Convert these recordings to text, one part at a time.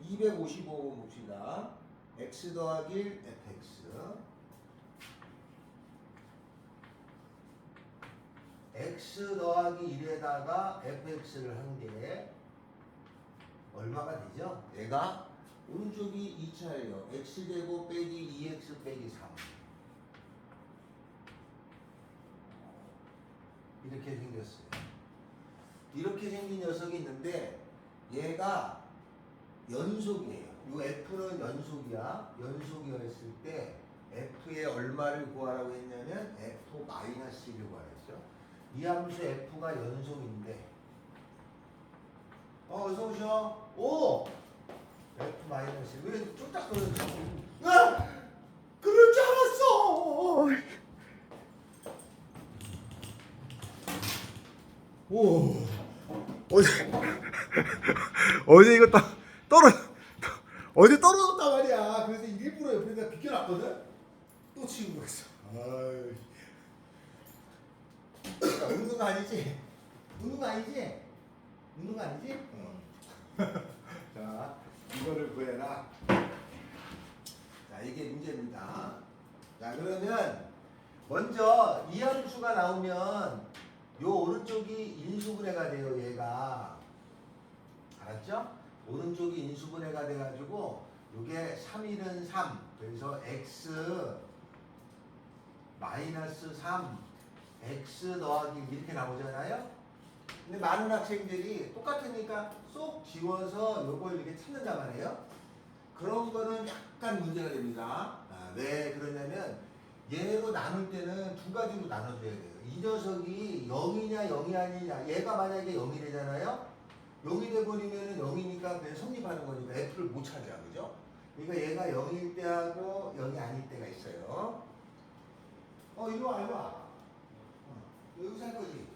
255번 봅시다. x 더하기 1 fx x 더하기 1에다가 fx를 한 게 얼마가 되죠? 얘가 오른쪽이 2차예요. x제곱 빼기 2x 빼기 3 이렇게 생겼어요. 이렇게 생긴 녀석이 있는데 얘가 연속이에요. 이 f는 연속이야. 연속이었을 때 f의 얼마를 구하라고 했냐면 f-1을 구하랬죠. 이 함수 f가 연속인데 어서 오셔. 오! f-1 왜 쫄딱 떨어져? 아! 그럴 줄 알았어. 오. 어제 이거 어제 떨어졌단 말이야. 그래서 일부러 옆에다 비켜놨거든. 또 치우고 있어. 아이. 야, 웃는 거 아니지? 웃는 거 아니지? 웃는 거 아니지? 자, 이거를 구해라. 자, 이게 문제입니다. 자, 그러면 먼저 이 함수가 나오면 요 오른쪽이 인수분해가 돼요. 얘가 알았죠? 오른쪽이 인수분해가 돼가지고 요게 3일은 3 그래서 x 마이너스 3 x 더하기 이렇게 나오잖아요. 근데 많은 학생들이 똑같으니까 쏙 지워서 요걸 이렇게 찾는단 말이에요. 그런 거는 약간 문제가 됩니다. 왜 그러냐면 얘로 나눌 때는 두 가지로 나눠줘야 돼요. 이 녀석이 0이냐 0이 아니냐. 얘가 만약에 0이 되잖아요. 0이 돼버리면 0이니까 그냥 성립하는 거니까 f를 못 찾아. 그죠? 그러니까 얘가 0일 때하고 0이 아닐 때가 있어요. 이리 와, 이리 와. 여기서 할 거지? 이리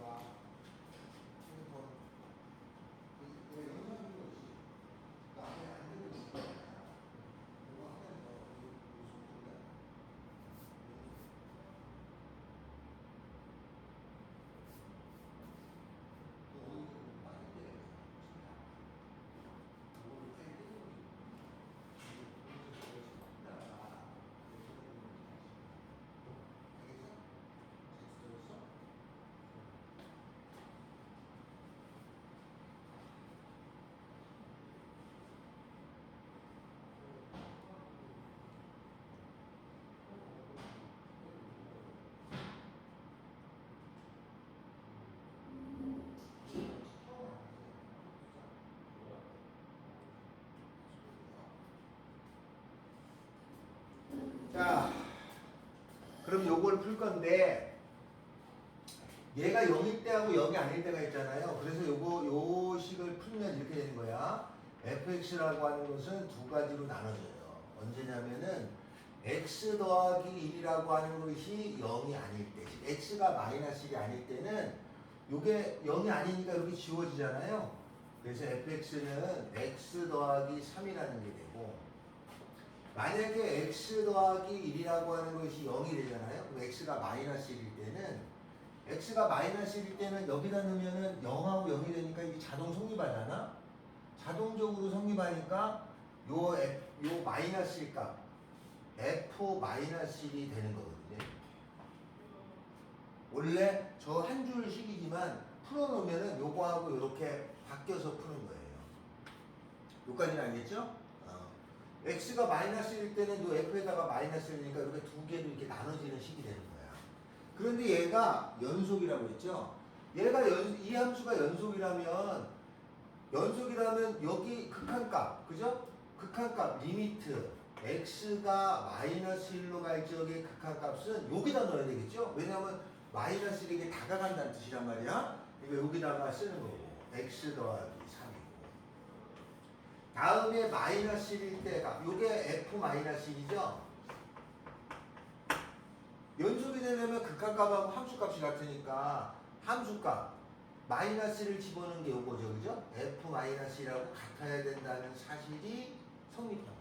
와. 자, 그럼 요걸 풀 건데 얘가 0일 때하고 0이 아닐 때가 있잖아요. 그래서 요 식을 풀면 이렇게 되는 거야. fx라고 하는 것은 두 가지로 나눠져요. 언제냐면은 x 더하기 1이라고 하는 것이 0이 아닐 때, 즉 x가 마이너스 1이 아닐 때는 요게 0이 아니니까 여기 지워지잖아요. 그래서 fx는 x 더하기 3이라는 게 되고, 만약에 x 더하기 1이라고 하는 것이 0이 되잖아요. 그럼 x가 마이너스 1일 때는 x가 마이너스 1일 때는 여기다 넣으면은 0하고 0이 되니까 이게 자동 성립하잖아. 자동적으로 성립하니까 요 마이너스 1 값 f 마이너스 1이 되는 거거든요. 원래 저 한 줄 식이지만 풀어놓으면은 요거하고 이렇게 바뀌어서 푸는 거예요. 여기까지는 알겠죠? x가 마이너스일 때는 요 f에다가 마이너스니까 이렇게 두 개로 이렇게 나눠지는 식이 되는 거야. 그런데 얘가 연속이라고 했죠? 이 함수가 연속이라면 여기 극한값, 그죠? 극한값 리미트 x가 마이너스 1로 갈 적의 극한값은 여기다 넣어야 되겠죠? 왜냐하면 마이너스 1에게 다가간다는 뜻이란 말이야. 그러니까 여기다가 쓰는 거고 x 더하기 3이고 다음에 마이너스 1일 때가 요게 f 마이너스 1이죠? 연속이 되려면 극한값하고 함수값이 같으니까 함수값 마이너스를 집어넣은 게 요거죠, 그죠? f 마이너스 1하고 같아야 된다는 사실이 성립합니다.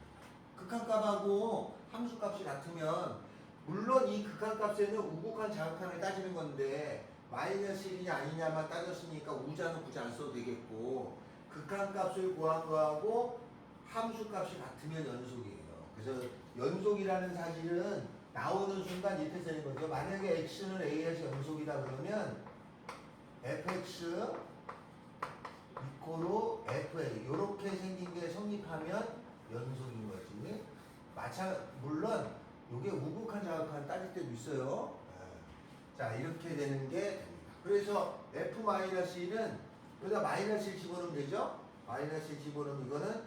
극한값하고 함수값이 같으면 물론 이 극한값에는 우극한 자극한을 따지는 건데 마이너스 1이냐 아니냐만 따졌으니까 우자는 굳이 안 써도 되겠고 극한값을 구한 거하고 함수값이 같으면 연속이에요. 그래서 연속이라는 사실은 나오는 순간 이렇게 되는 거죠. 만약에 x는 a에서 연속이다 그러면 fx 이코로 fa 이렇게 생긴 게 성립하면 연속인 거지. 물론 이게 우극한 자극한 따질 때도 있어요. 자 이렇게 되는 게 됩니다. 그래서 f-1은 여기다 마이너스 1 집어넣으면 되죠. 마이너스 1 집어넣으면 이거는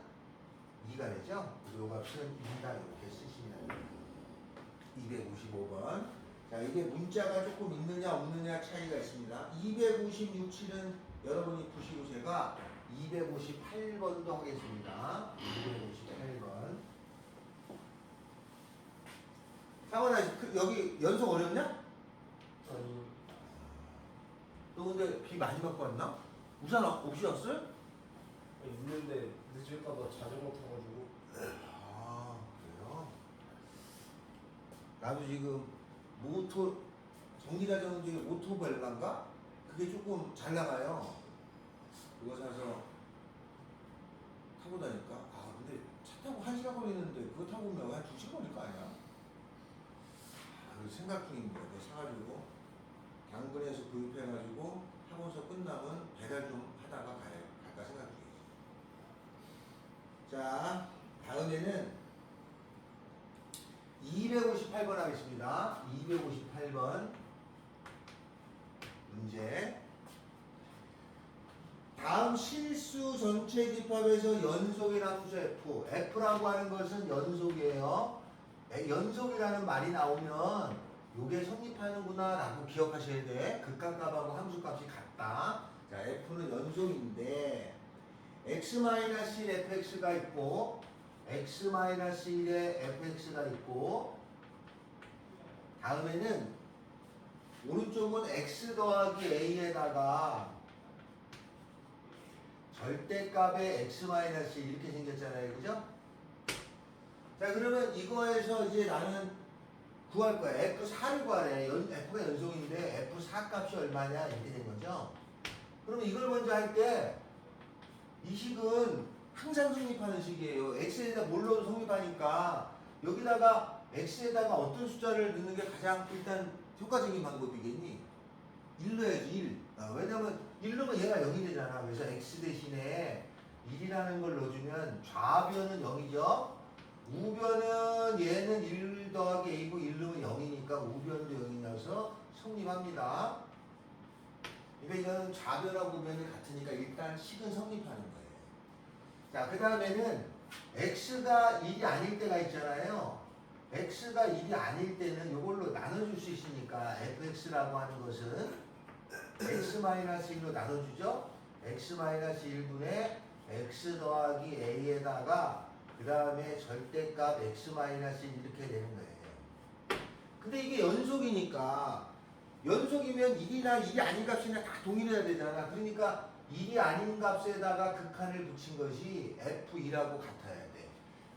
2가 되죠. 그리고 이 값은 2다 이렇게 쓰시면 돼요. 255번. 자 이게 문자가 조금 있느냐 없느냐 차이가 있습니다. 256치는 여러분이 푸시고 제가 258번도 하겠습니다. 258번. 상원아 여기 연속 어렵냐? 아니 너 근데 비 많이 맞고 왔나? 우산 없이 왔어요? 있는데 늦을까봐 자전거 타가지고. 아 그래요? 나도 지금 전기자전거 중에 오토벨라인가? 그게 조금 잘 나가요. 그거 사서 타고 다니까 근데 차 타고 1시간 걸리는데 그거 타고 오면 한 2시간 걸릴 거 아니야? 생각 중입니다. 그거 사가지고 당근에서 구입해가지고 학원서 끝나면 배달 좀 하다가 갈까 생각 중이에요. 자 다음에는 258번 하겠습니다. 258번 문제. 다음 실수 전체 집합에서 연속의 함수 F라고 하는 것은 연속이에요. 연속이라는 말이 나오면 요게 성립하는구나 라고 기억하셔야 돼. 극한값하고 함수값이 같다. 자, F는 연속인데 x-1 fx가 있고 x-1의 fx가 있고 다음에는 오른쪽은 x 더하기 a에다가 절대값의 x-1 이렇게 생겼잖아요. 그죠? 자 그러면 이거에서 이제 나는 구할 거야. F4를 구하래. F가 연속인데 F4 값이 얼마냐 이렇게 된 거죠. 그러면 이걸 먼저 할 때 이 식은 항상 성립하는 식이에요. X에다 뭘 넣어도 성립하니까 여기다가 X에다가 어떤 숫자를 넣는 게 가장 일단 효과적인 방법이겠니? 1 넣어야지 1. 왜냐면 1 넣으면 얘가 0이 되잖아. 그래서 X 대신에 1이라는 걸 넣어주면 좌변은 0이죠. 우변은 얘는 1 더하기 a고 1 넣으면 0이니까 우변도 0이라서 성립합니다. 그러니까 이건 좌변하고 우변이 같으니까 일단 식은 성립하는 거예요. 자, 그 다음에는 x가 1이 아닐 때가 있잖아요. x가 1이 아닐 때는 이걸로 나눠줄 수 있으니까 fx라고 하는 것은 x-1로 나눠주죠. x-1분의 x 더하기 a에다가 그 다음에 절대값 x-1 이렇게 되는 거예요. 근데 이게 연속이니까 연속이면 1이나 1이 아닌 값이나 다 동일해야 되잖아. 그러니까 1이 아닌 값에다가 극한을 붙인 것이 f2라고 같아야 돼.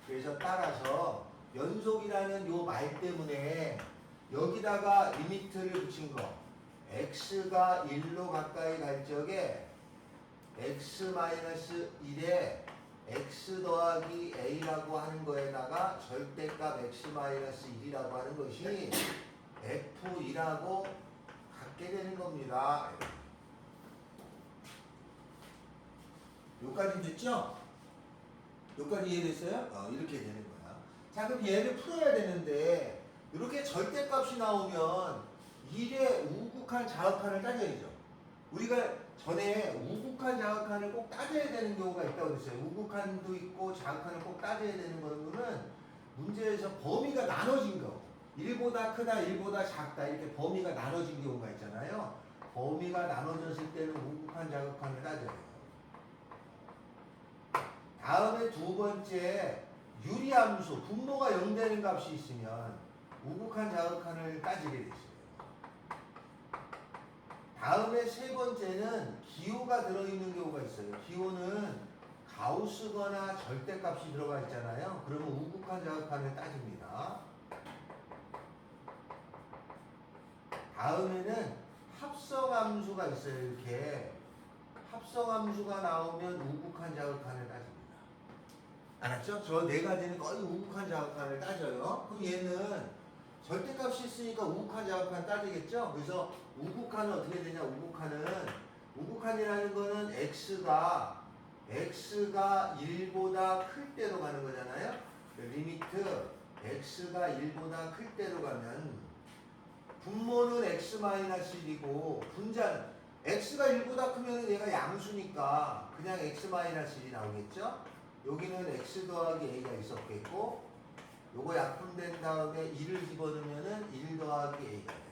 그래서 따라서 연속이라는 요 말 때문에 여기다가 리미트를 붙인 거 x가 1로 가까이 갈 적에 x-1에 x 더하기 a라고 하는 거에다가 절대값 x-1이라고 하는 것이 f2라고 갖게 되는 겁니다. 여기까지 됐죠? 여기까지 이해됐어요? 이렇게 되는 거야. 자, 그럼 얘를 풀어야 되는데 이렇게 절대값이 나오면 1의 우극한 자극한을 따져야죠. 우리가 전에 우극한 자극한을 꼭 따져야 되는 경우가 있다고 그랬어요. 우극한도 있고 자극한을 꼭 따져야 되는 거는 문제에서 범위가 나눠진 거. 1보다 크다, 1보다 작다 이렇게 범위가 나눠진 경우가 있잖아요. 범위가 나눠졌을 때는 우극한 자극한을 따져요. 다음에 두 번째 유리함수, 분모가 0 되는 값이 있으면 우극한 자극한을 따지게 되죠. 다음에 세 번째는 기호가 들어있는 경우가 있어요. 기호는 가우스거나 절대값이 들어가 있잖아요. 그러면 우극한 자극한을 따집니다. 다음에는 합성함수가 있어요. 이렇게 합성함수가 나오면 우극한 자극한을 따집니다. 알았죠? 저 네 가지는 거의 우극한 자극한을 따져요. 그럼 얘는 절대값이 있으니까 우극한 자극한 따지겠죠? 그래서 우극한은 어떻게 되냐? 우극한이라는 거는 x가 1보다 클 때로 가는 거잖아요. 리미트 x가 1보다 클 때로 가면 분모는 x-1이고 분자는 x가 1보다 크면 얘가 양수니까 그냥 x-1이 나오겠죠? 여기는 x 더하기 a가 있었겠고 요거 약분된 다음에 1을 집어넣으면은 1 더하기 a가 돼요.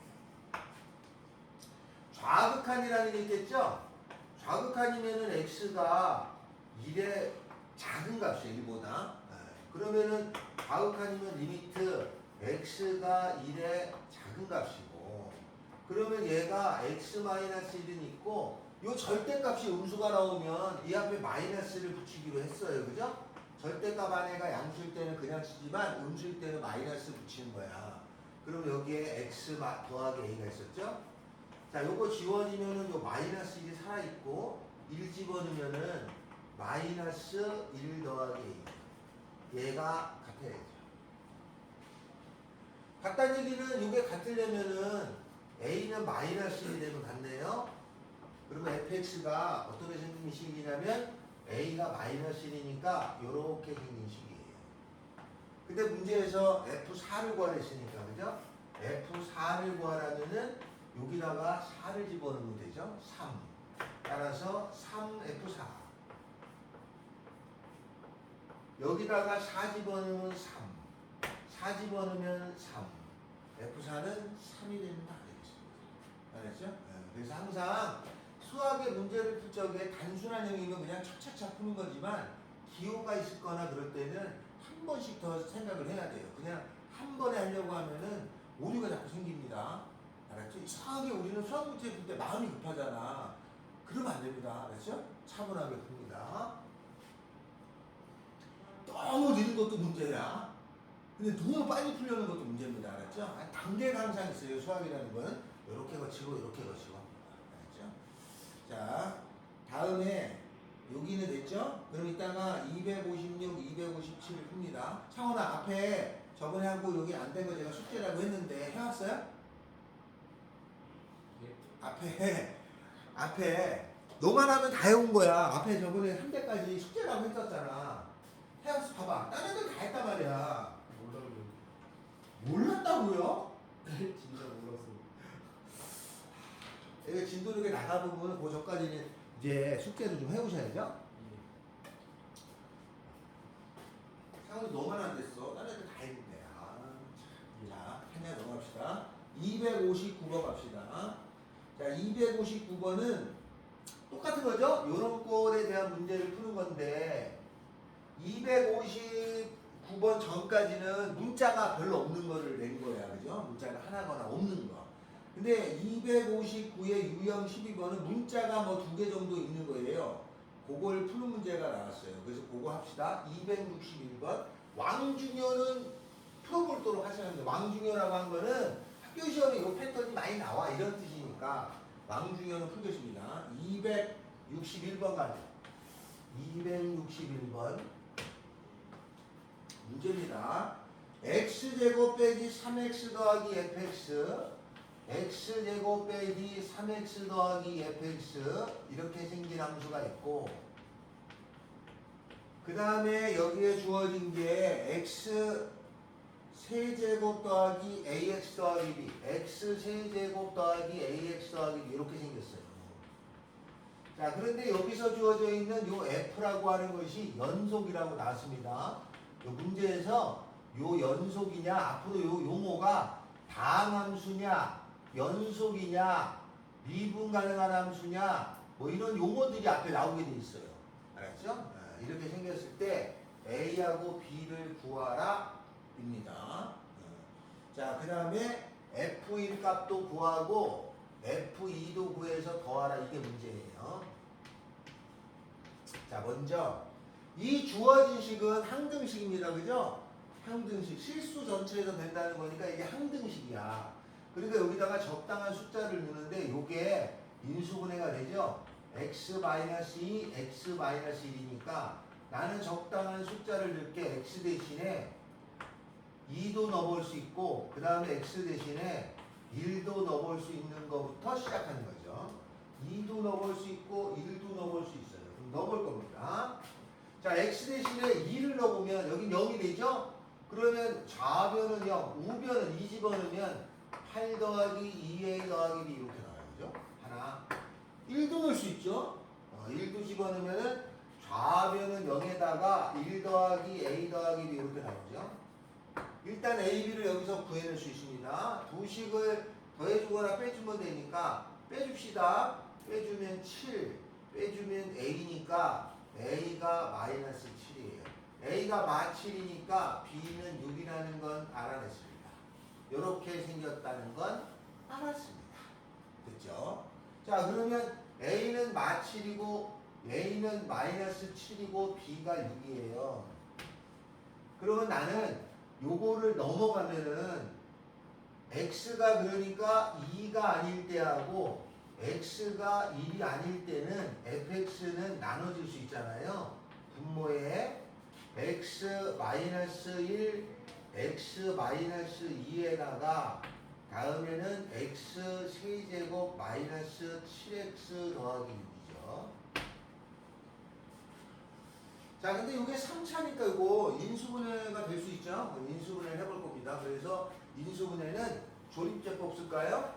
좌극한이라는 게 있겠죠? 좌극한이면은 x가 1의 작은 값이에요, 1보다. 그러면은 좌극한이면 리미트 x가 1의 작은 값이고, 그러면 얘가 x-1은 있고, 요 절대값이 음수가 나오면 이 앞에 마이너스를 붙이기로 했어요, 그죠? 절대값 안에가 양수일 때는 그냥 쓰지만 음수일 때는 마이너스 붙이는 거야. 그럼 여기에 x 더하기 a가 있었죠? 자, 요거 지워지면은 요 마이너스 1이 살아있고 1 집어넣으면은 마이너스 1 더하기 a. 얘가 같아야죠. 같다는 얘기는 요게 같으려면은 a는 마이너스 1이 되면 같네요. 그러면 fx가 어떻게 생긴 식이냐면 a가 마이너스 1이니까 요렇게 생긴 식이에요. 근데 문제에서 f4를 구하랬으니까, 그죠? f4를 구하라면은 여기다가 4를 집어넣으면 되죠? 3. 따라서 3f4. 여기다가 4 집어넣으면 3. 4 집어넣으면 3. f4는 3이 된다. 알겠죠? 그래서 항상 수학의 문제를 풀 적에 단순한 형이면 그냥 착착착 푸는 거지만 기호가 있을 거나 그럴 때는 한 번씩 더 생각을 해야 돼요. 그냥 한 번에 하려고 하면은 오류가 자꾸 생깁니다. 알았죠? 이상하게 우리는 수학 문제 풀 때 마음이 급하잖아. 그러면 안 됩니다. 알았죠? 차분하게 풉니다. 너무 느린 것도 문제야. 근데 너무 빨리 풀려는 것도 문제입니다. 알았죠? 단계가 항상 있어요. 수학이라는 건. 이렇게 거치고 이렇게 거치고. 알았죠? 자, 다음에 여기는 됐죠? 그럼 이따가 256, 257을 풉니다. 창원아, 앞에 저번에 하고 여기 안 된 거 제가 숙제라고 했는데 해왔어요? 앞에 너만 하면 다 해온 거야. 앞에 저번에 3대까지 숙제라고 했었잖아. 해왔어. 봐봐. 다른 애들 다 했단 말이야. 몰랐다고요? 진짜 몰랐어. 이게 진도력에 나가보면 그 전까지는 이제 숙제를 좀 해오셔야죠. 상황이 너만 안 됐어. 다른 애들 다 했는데. 자, 하나 넘어갑시다. 259번 갑시다. 자, 259번은 똑같은 거죠? 요런 꼴에 대한 문제를 푸는 건데 259번 전까지는 문자가 별로 없는 거를 낸 거야. 그죠? 문자가 하나거나 없는 거. 근데 259의 유형 12번은 문자가 뭐 2개 정도 있는 거예요. 그걸 푸는 문제가 나왔어요. 그래서 그거 합시다. 261번. 왕중효는 풀어볼도록 하시는 거예요. 왕중효라고 한 거는 학교 시험에 이 패턴이 많이 나와. 이런 뜻이니까 왕중효는 풀겠습니다. 261번 가죠. 261번. 문제입니다. x제곱 빼기 3x 더하기 fx, x제곱 빼기 3x 더하기 fx 이렇게 생긴 함수가 있고, 그 다음에 여기에 주어진 게 x 세제곱 더하기 ax 더하기 b, x 세제곱 더하기 ax 더하기 b 이렇게 생겼어요. 자, 그런데 여기서 주어져 있는 요 f라고 하는 것이 연속이라고 나왔습니다. 요 문제에서 요 연속이냐, 앞으로 요 용어가 다항함수냐, 연속이냐, 미분 가능한 함수냐, 뭐 이런 용어들이 앞에 나오게 돼 있어요. 알았죠? 이렇게 생겼을 때 A하고 B를 구하라 입니다. 자, 그 다음에 F1 값도 구하고 F2도 구해서 더하라. 이게 문제예요. 자, 먼저 이 주어진 식은 항등식입니다. 그죠? 항등식. 실수 전체에서 된다는 거니까 이게 항등식이야. 그러니까 여기다가 적당한 숫자를 넣는데 이게 인수분해가 되죠? x 마이너스 2, x 마이너스 1이니까 나는 적당한 숫자를 넣게 x 대신에 2도 넣어볼 수 있고 그 다음에 x 대신에 1도 넣어볼 수 있는 것부터 시작하는 거죠. 2도 넣어볼 수 있고 1도 넣어볼 수 있어요. 그럼 넣어볼 겁니다. 자, x 대신에 2를 넣어보면 여기 0이 되죠? 그러면 좌변은 0, 우변은 2 집어넣으면 8 더하기 2a 더하기 b 이렇게 나와요. 그죠? 하나. 1도 넣을 수 있죠? 1도 집어넣으면 좌변은 0에다가 1 더하기 a 더하기 b 이렇게 나오죠? 일단 a, b를 여기서 구해낼 수 있습니다. 두 식을 더해주거나 빼주면 되니까 빼줍시다. 빼주면 7, 빼주면 a니까 a가 마이너스 7이에요. a가 마 7이니까 b는 6이라는 건 알아냈습니다. 이렇게 생겼다는 건 알았습니다. 됐죠? 자, 그러면 a는 마 7이고 a는 마이너스 7이고 b가 6이에요. 그러면 나는 요거를 넘어가면은 x가 그러니까 2가 아닐 때하고 x가 1이 아닐 때는 fx는 나눠질 수 있잖아요. 분모에 x 마이너스 1, x 마이너스 2에다가 다음에는 x 세제곱 마이너스 7x 더하기 6이죠. 자, 근데 이게 3차니까 이거 인수분해가 될 수 있죠? 인수분해를 해볼 겁니다. 그래서 인수분해는 조립제법 쓸까요?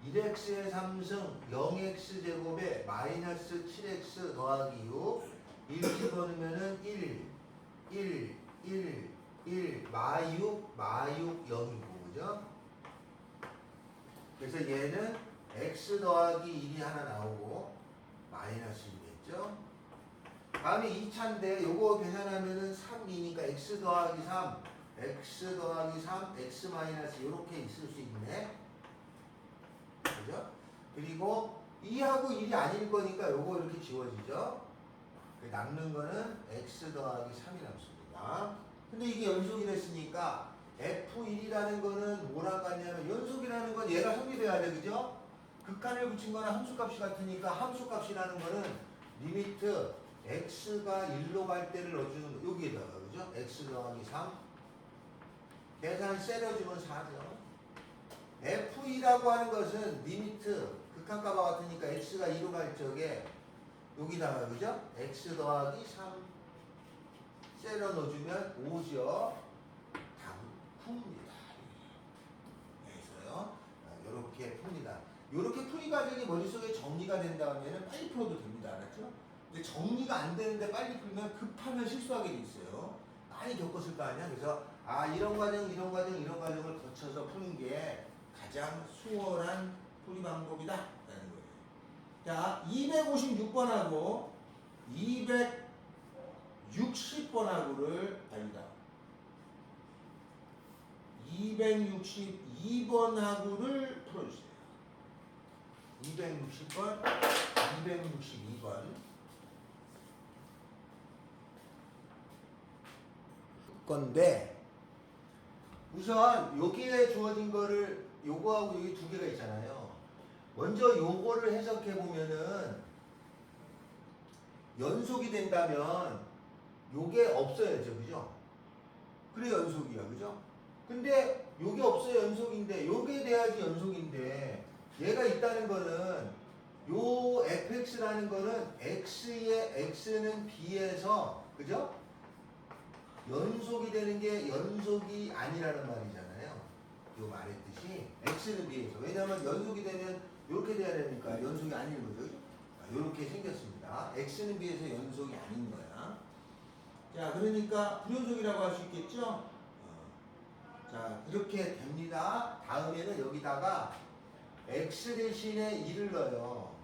1x의 3승 0x 제곱에 마이너스 7x 더하기 6 1 집어넣으면은 1 마6 0이고 그죠? 그래서 얘는 x 더하기 1이 하나 나오고 마이너스 1이겠죠? 다음에 2차인데 요거 계산하면은 3이니까 x 더하기 3 x 더하기 3 x 마이너스 이렇게 있을 수 있네. 그죠? 그리고 2하고 1이 아닐 거니까 요거 이렇게 지워지죠. 남는 거는 x 더하기 3이 남습니다. 근데 이게 연속이랬으니까 f1이라는 거는 뭐라고 하냐면 연속이라는 건 얘가 성립돼야 돼. 그죠? 극한을 붙인 거나 함수값이 같으니까 함수값이라는 거는 리미트 x가 1로 갈 때를 넣어주는 거 여기에다가 그죠? x 더하기 3 계산 세려주면 4죠. f2라고 하는 것은 리미트 극한값과 같으니까 x가 2로 갈 적에 여기다가 그죠? x 더하기 3 세려 넣어주면 5죠. 답은 풉니다. 그래서요. 이렇게 풉니다. 이렇게 풀이 과정이 머릿속에 정리가 된 다음에는 빨리 풀어도 됩니다. 알았죠? 근데 정리가 안 되는데 빨리 풀면 급하면 실수하게 돼 있어요. 많이 겪었을 거 아니야? 그래서 이런 과정을 거쳐서 푸는 게 가장 수월한 풀이 방법이다 라는 거예요. 자, 256번하고 260번하고를 아니다. 262번하고를 풀어주세요. 260번, 262번. 건데 우선 여기에 주어진 거를 요거하고 여기 두 개가 있잖아요. 먼저 요거를 해석해 보면은 연속이 된다면 요게 없어야죠. 그죠? 그래 연속이야. 그죠? 근데 요게 없어야 연속인데 요게 돼야지 연속인데 얘가 있다는 거는 요 fx라는 거는 x의 x는 b에서 그죠? 연속이 되는 게 연속이 아니라는 말이잖아요. 요 말했듯이 x는 b에서 왜냐하면 연속이 되면 이렇게 돼야 되니까 연속이 아닌 거죠. 이렇게 생겼습니다. x는 b에서 연속이 아닌 거야. 자, 그러니까 불연속이라고 할 수 있겠죠. 자, 이렇게 됩니다. 다음에는 여기다가 x 대신에 1을 넣어요.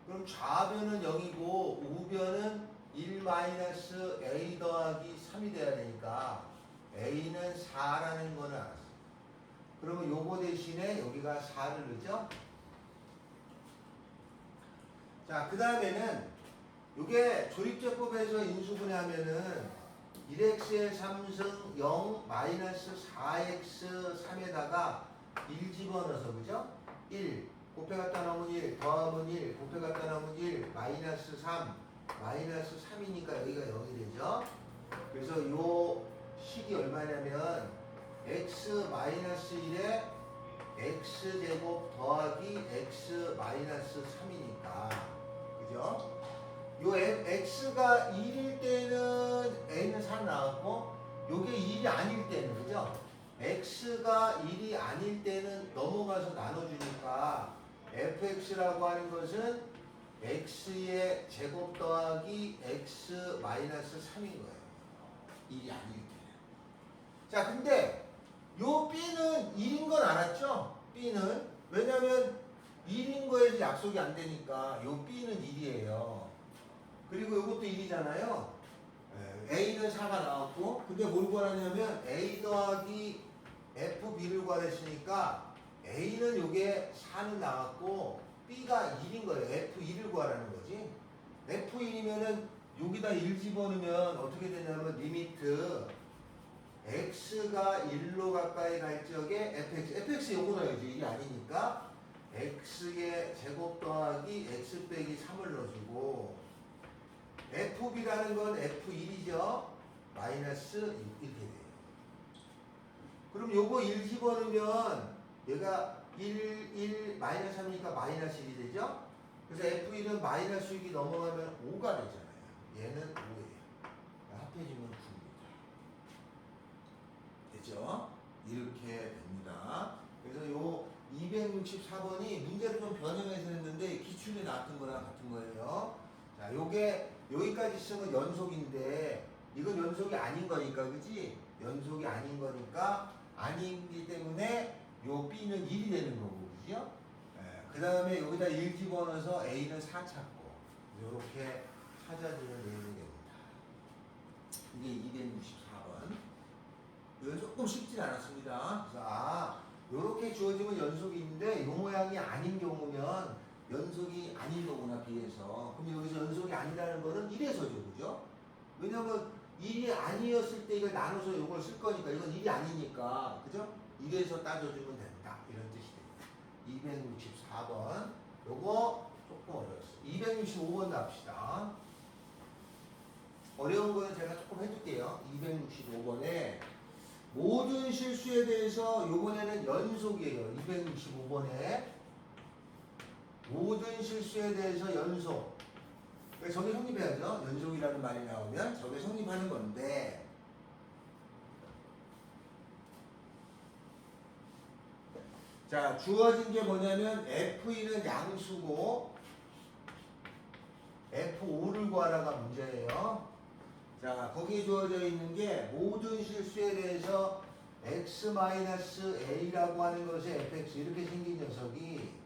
그럼 좌변은 0이고 우변은 1-a 더하기 3이 돼야 되니까 a는 4라는 거는 알았어. 그러면 요거 대신에 여기가 4를 넣죠. 자, 그 다음에는 요게 조립제법에서 인수분해하면은 1x의 3승 0 마이너스 4x 3에다가 1 집어넣어서 그죠? 1 곱해 갖다 놓으면 1, 더하면 1, 곱해 갖다 놓으면 1, 마이너스 3, 마이너스 3이니까 여기가 0이 되죠. 그래서 요 식이 얼마냐면 x 마이너스 1에 x제곱 더하기 x 마이너스 3이니까 그죠? 요 x가 1일 때는 a는 4 나왔고 요게 1이 아닐 때는 그죠? x가 1이 아닐 때는 넘어가서 나눠주니까 fx라고 하는 것은 x의 제곱 더하기 x 마이너스 3인 거예요. 1이 아닐 때는. 자, 근데 요 b는 1인 건 알았죠? b는. 왜냐면 1인 거에서 약속이 안 되니까 요 b는 1이에요. 그리고 요것도 1이잖아요. a는 4가 나왔고 근데 뭘 구하냐면 a 더하기 fb를 구하랬으니까 a는 요게 4는 나왔고 b가 1인 거예요. f1을 구하라는 거지. f1이면은 여기다 1 집어넣으면 어떻게 되냐면 리미트 x가 1로 가까이 갈 적에 fx 요거 넣어야지. 이게 아니니까 x의 제곱 더하기 x 빼기 3을 넣어주고 fb라는 건 f1이죠. 마이너스 이렇게 돼요. 그럼 요거 1 집어넣으면 얘가 1, 마이너스 3이니까 마이너스 1이 되죠? 그래서 F1은 마이너스 6이 넘어가면 5가 되잖아요. 얘는 5예요. 합해지면 9입니다. 됐죠? 이렇게 됩니다. 그래서 요 264번이 문제를 좀 변형해서 했는데 기출에 나왔던 거랑 같은 거예요. 자, 요게 여기까지 쓰면 연속인데 이건 연속이 아닌 거니까 그지? 연속이 아닌 거니까 아니기 때문에 요 B는 1이 되는 거고 그죠? 그 다음에 여기다 1 집어넣어서 A는 4 찾고 요렇게 찾아주는 내용이 됩니다. 이게 264번. 이건 조금 쉽지 않았습니다. 그래서 요렇게 주어지면 연속인데 요 모양이 아닌 경우면 연속이 아닌 거구나 B에서. 그럼 여기서 연속이 아니라는 거는 1에서죠 그죠? 왜냐면 1이 아니었을 때 이걸 나눠서 이걸 쓸 거니까 이건 1이 아니니까 그죠? 1에서 따져주면 된다 이런 뜻이 됩니다. 264번 요거 조금 어려웠어요. 265번 갑시다. 어려운 거는 제가 조금 해줄게요. 265번에 모든 실수에 대해서 요번에는 연속이에요. 265번에 모든 실수에 대해서 연속. 저게 성립해야죠. 연속이라는 말이 나오면 저게 성립하는 건데 자 주어진 게 뭐냐면 F2는 양수고 F5를 구하라가 문제예요. 자 거기에 주어져 있는 게 모든 실수에 대해서 x-a라고 하는 것이 fx 이렇게 생긴 녀석이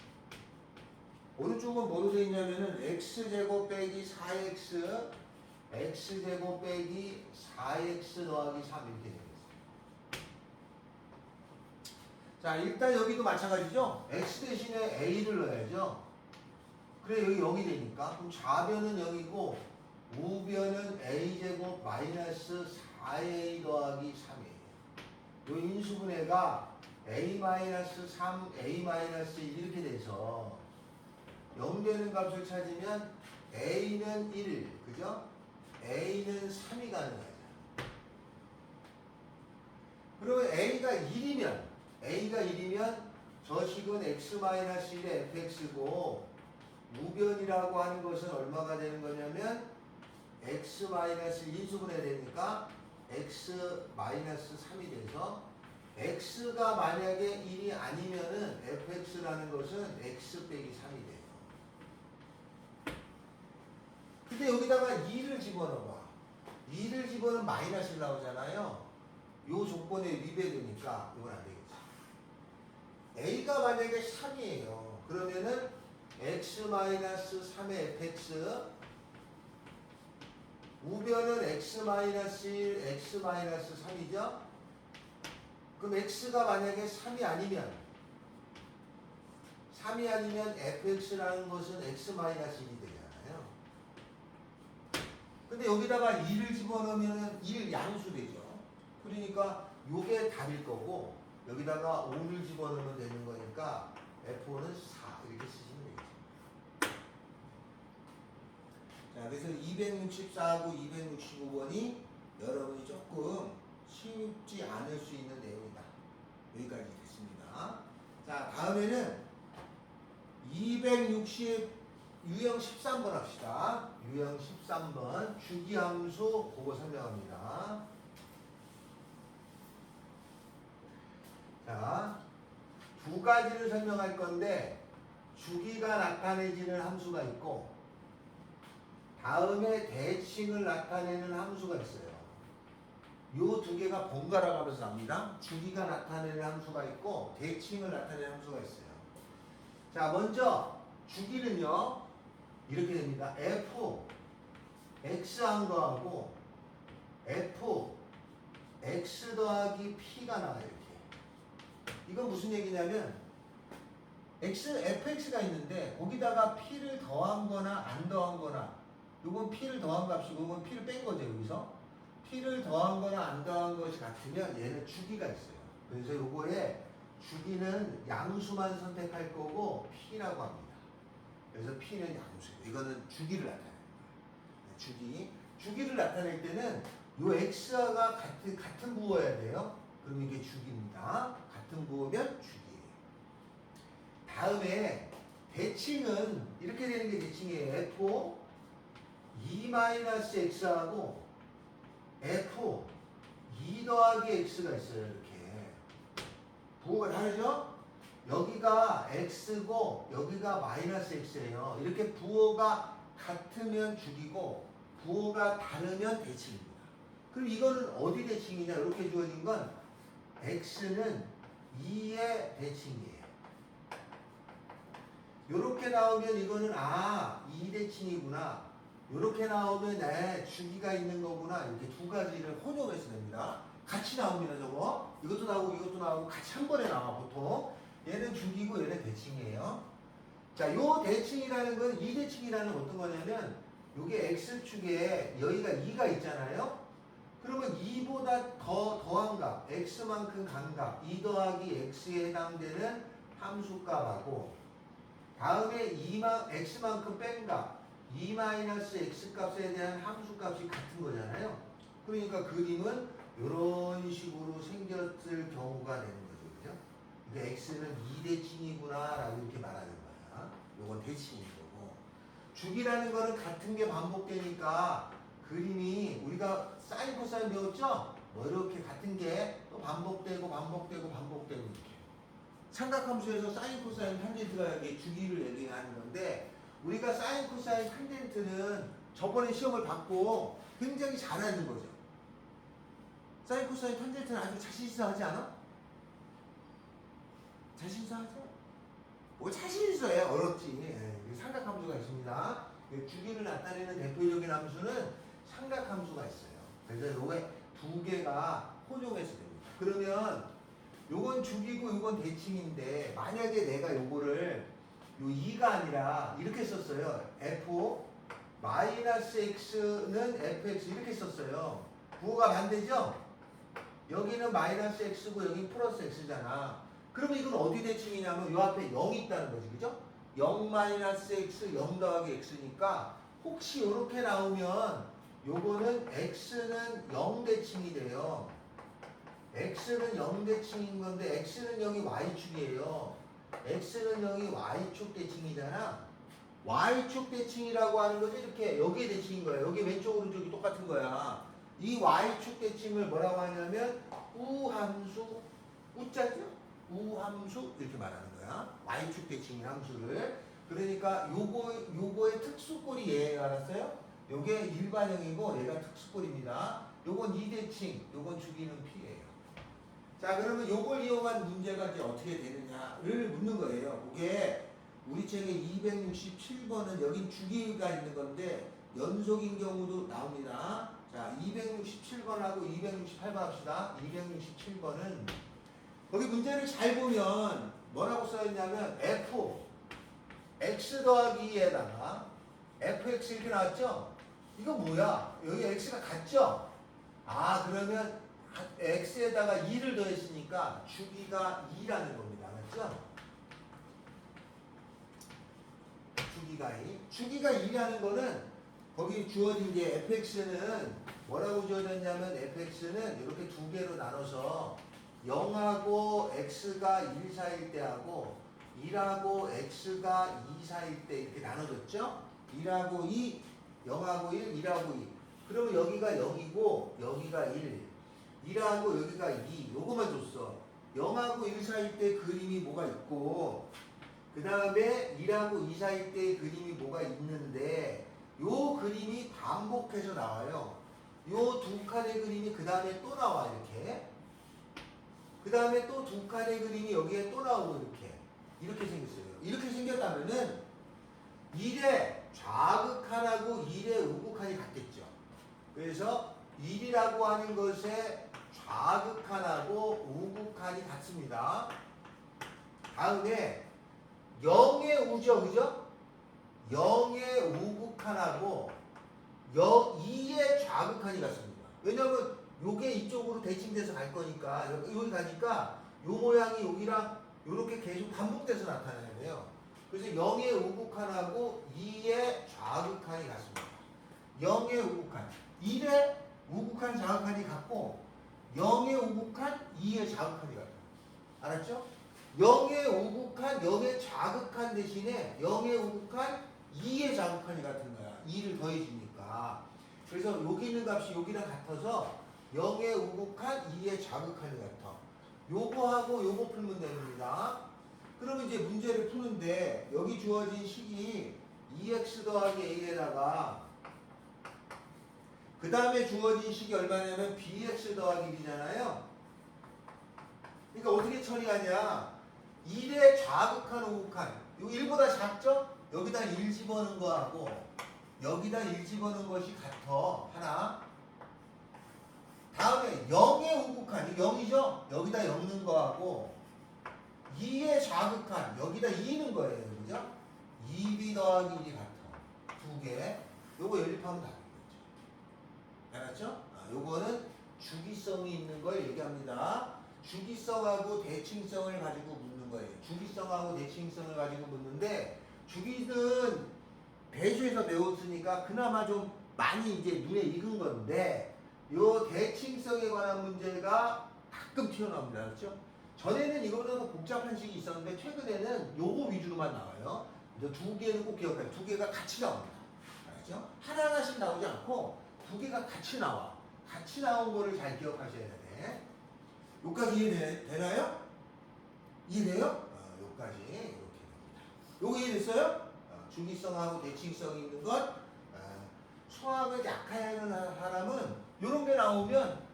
오른쪽은 뭐로 되어 있냐면은 x제곱 빼기 4x x제곱 빼기 4x 더하기 3 이렇게 되어 있어요. 자 일단 여기도 마찬가지죠. x 대신에 a를 넣어야죠. 그래 여기 0이 되니까 그럼 좌변은 0이고 우변은 a제곱 마이너스 4a 더하기 3이에요. 요 인수분해가 a-3, a-1 이렇게 돼서 0 되는 값을 찾으면 a는 1, 그죠? a는 3이 가능하죠. 그러면 a가 1이면 저 식은 x-1의 fx고 우변이라고 하는 것은 얼마가 되는 거냐면 x-1 인수분해 되니까 x-3이 돼서 x가 만약에 1이 아니면은 fx라는 것은 x 빼기 3이 돼요. 근데 여기다가 2를 집어넣어봐. 2를 집어넣으면 마이너스 나오잖아요. 요 조건에 위배되니까 이건 안 되겠지. a가 만약에 3이에요. 그러면은 x-3의 fx 우변은 x-1, x-3이죠? 그럼 x가 만약에 3이 아니면 fx라는 것은 x-1이 되잖아요. 근데 여기다가 2를 집어넣으면 1 양수 되죠. 그러니까 요게 답일 거고 여기다가 5를 집어넣으면 되는 거니까 F5는 4 이렇게 쓰시면 되겠죠. 자, 그래서 264하고 265번이 여러분이 조금 쉽지 않을 수 있는 내용이다. 여기까지 됐습니다. 자, 다음에는 260 유형 13번 합시다. 유형 13번 주기함수 그거 설명합니다. 자, 두 가지를 설명할 건데 주기가 나타내지는 함수가 있고 다음에 대칭을 나타내는 함수가 있어요. 요 두 개가 번갈아 가면서 나옵니다. 주기가 나타내는 함수가 있고 대칭을 나타내는 함수가 있어요. 자, 먼저 주기는요 이렇게 됩니다. f x한 거하고 f x 더하기 p가 나와요. 이렇게. 이건 무슨 얘기냐면 fx가 있는데 거기다가 p를 더한 거나 안 더한 거나 요건 p를 더한 값이고 요건 p를 뺀 거죠. 여기서 p를 더한 거나 안 더한 것이 같으면 얘는 주기가 있어요. 그래서 요거에 주기는 양수만 선택할 거고 p라고 합니다. 그래서 p는 양수예요. 이거는 주기를 나타내는 거예요. 주기를 나타낼 때는 요 x가 같은 부호여야 돼요. 그럼 이게 주기입니다. 같은 부호면 주기예요. 다음에 대칭은 이렇게 되는 게 대칭이에요. f 2-x하고 f 2 더하기 x가 있어요. 이렇게 부호가 다르죠? 여기가 x고 여기가 마이너스 x예요. 이렇게 부호가 같으면 주기고 부호가 다르면 대칭입니다. 그럼 이거는 어디 대칭이냐? 이렇게 주어진 건 x는 2의 대칭이에요. 이렇게 나오면 이거는 2대칭이구나. 이렇게 나오면 주기가 있는 거구나. 이렇게 두 가지를 혼용해서 됩니다. 같이 나옵니다. 저거. 이것도 나오고 이것도 나오고 같이 한 번에 나와 보통. 얘는 주기고 얘는 대칭이에요. 자, 요 대칭이라는 건 2대칭이라는 어떤 거냐면 요게 x축에 여기가 2가 있잖아요. 그러면 2보다 더한 값, x만큼 간 값, 2 더하기 x에 해당되는 함수값하고 다음에 x만큼 뺀 값, 2-x 값에 대한 함수값이 같은 거잖아요. 그러니까 그림은 이런 식으로 생겼을 경우가 되는 거죠. 그죠? 그러니까 x는 2대칭이구나 라고 이렇게 말하는 거야. 요건 대칭인 거고. 주기라는 거는 같은 게 반복되니까 그림이 우리가 사인 코사인 배웠죠? 뭐 이렇게 같은 게 또 반복되고 이렇게. 삼각함수에서 사인 코사인 탄젠트가 여기 주기를 얘기하는 건데 우리가 사인 코사인 탄젠트는 저번에 시험을 받고 굉장히 잘하는 거죠. 사인 코사인 탄젠트는 아주 자신있어 하지 않아? 자신있어 하죠? 뭐 자신있어 해 어렵지. 삼각함수가 있습니다. 주기를 나타내는 대표적인 함수는 삼각함수가 있어요. 그래서 요게 두 개가 혼용해서 됩니다. 그러면 요건 주기고 요건 대칭인데 만약에 내가 요거를 요 2가 아니라 이렇게 썼어요. f x는 fx 이렇게 썼어요. 부호가 반대죠? 여기는 마이너스 x고 여기는 플러스 x잖아. 그러면 이건 어디 대칭이냐면 요 앞에 0이 있다는 거지. 그죠? 0-x 0 더하기 x니까 혹시 이렇게 나오면 요거는 x는 0대칭이 돼요. x는 0대칭인 건데 x는 0이 y축이에요. x는 0이 y축 대칭이잖아. y축 대칭이라고 하는 거지 이렇게 여기에 대칭인 거야. 여기 왼쪽 오른쪽이 똑같은 거야. 이 y축 대칭을 뭐라고 하냐면 우함수 우자죠? 우함수 이렇게 말하는 거야. y축 대칭의 함수를. 그러니까 요거의 특수꼴이 얘예요. 알았어요? 요게 일반형이고 얘가 특수꼴입니다. 요건 2대칭, 요건 주기는 p예요. 자, 그러면 요걸 이용한 문제가 이제 어떻게 되느냐를 묻는 거예요. 그게 우리 책의 267번은 여긴 주기가 있는 건데 연속인 경우도 나옵니다. 자, 267번하고 268번 합시다. 267번은 거기 문제를 잘 보면 뭐라고 써있냐면 x 더하기 2에다가 fx 이렇게 나왔죠? 이거 뭐야? 여기 x가 같죠? 그러면 x에다가 2를 더했으니까 주기가 2라는 겁니다. 맞죠? 주기가 2. 주기가 2라는 거는 거기 주어진 게 fx는 뭐라고 주어졌냐면 fx는 이렇게 두 개로 나눠서 0하고 x가 1 사이일 때하고 1하고 x가 2 사이일 때 이렇게 나눠졌죠? 1하고 2, 0하고 1, 1하고 2. 그러면 여기가 0이고 여기가 1. 1하고 여기가 2. 요거만 줬어. 0하고 1 사이일 때 그림이 뭐가 있고 그 다음에 1하고 2 사이일 때 그림이 뭐가 있는데 요 그림이 반복해서 나와요. 요 두 칸의 그림이 그 다음에 또 나와 이렇게. 그 다음에 또 두 칸의 그림이 여기에 또 나오고 이렇게 생겼어요. 이렇게 생겼다면은 1의 좌극한하고 1의 우극한이 같겠죠. 그래서 1이라고 하는 것의 좌극한하고 우극한이 같습니다. 다음에 0의 우죠, 그죠? 0의 우극한하고 2의 좌극한이 같습니다. 왜냐면 요게 이쪽으로 대칭돼서 갈 거니까 여기 가니까 요 모양이 여기랑 이렇게 계속 반복돼서 나타나야 돼요. 그래서 0의 우극한하고 2의 좌극한이 같습니다. 0의 우극한, 1의 우극한 좌극한이 같고 0의 우극한, 2의 좌극한이 같아요. 알았죠? 0의 우극한, 0의 좌극한 대신에 0의 우극한, 2의 좌극한이 같은 거야. 2를 더해주니까. 그래서 여기 있는 값이 여기랑 같아서 0의 우극한, 2의 좌극한이 같아. 요거하고 요거 풀면 됩니다. 그러면 이제 문제를 푸는데 여기 주어진 식이 2x 더하기 a에다가 그 다음에 주어진 식이 얼마냐면 bx 더하기 1이잖아요. 그러니까 어떻게 처리하냐. 1의 좌극한, 우극한. 이거 1보다 작죠? 여기다 1 집어넣은 거하고 여기다 1 집어넣은 것이 같아. 하나. 다음에 0의 우극한, 0이죠? 여기다 0 넣은 거하고 2의 좌극한, 여기다 2 넣은 거예요. 그죠? 2b 더하기 1이 같아. 두 개. 요거 연립하면 다 되겠죠. 알았죠? 요거는 주기성이 있는 걸 얘기합니다. 주기성하고 대칭성을 가지고 묻는 거예요. 주기성하고 대칭성을 가지고 묻는데 주기는 배수에서 배웠으니까 그나마 좀 많이 이제 눈에 익은 건데 요 대칭성에 관한 문제가 가끔 튀어나옵니다. 그렇죠? 전에는 이거보다 더 복잡한 식이 있었는데 최근에는 요거 위주로만 나와요. 두 개는 꼭 기억해요. 두 개가 같이 나옵니다. 알았죠? 하나하나씩 나오지 않고 두 개가 같이 나와. 같이 나온 거를 잘 기억하셔야 돼. 여기까지 이해되나요? 이해돼요? 여기까지 이렇게 됩니다. 요거 이해됐어요? 주기성하고 대칭성이 있는 것. 수학을 약하는 사람은 이런 게 나오면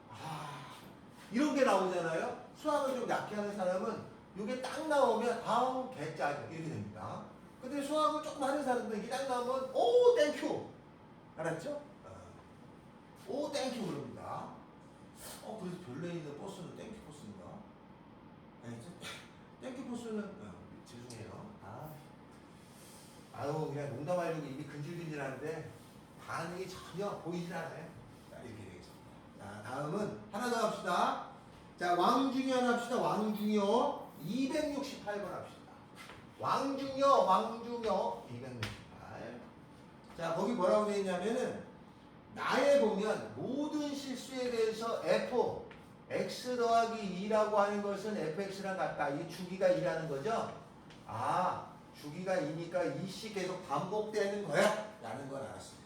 이런 게 나오잖아요. 수학을 좀 약해하는 사람은 이게 딱 나오면 개짜죠 이렇게 됩니다. 근데 수학을 조금 하는 사람들 이게 딱 나오면 오 땡큐 알았죠? 오 땡큐 그럽니다. 그래서 별내에 있는 버스는 땡큐 버스인가? 알겠죠? 땡큐 버스는 죄송해요. 아유 그냥 농담하려고 입이 근질근질한데 반응이 전혀 보이질 않아요. 자 이렇게 되겠습니다. 자 다음은 하나 더 합시다. 자 왕중현 합시다. 왕중현 268번 합시다. 왕중현 268. 자 거기 뭐라고 되어 있냐면은 나에 보면 모든 실수에 대해서 f x 더하기 2라고 하는 것은 fx랑 같다. 이 주기가 2라는 거죠. 주기가 2니까 이 식 계속 반복되는 거야 라는 걸 알았어요.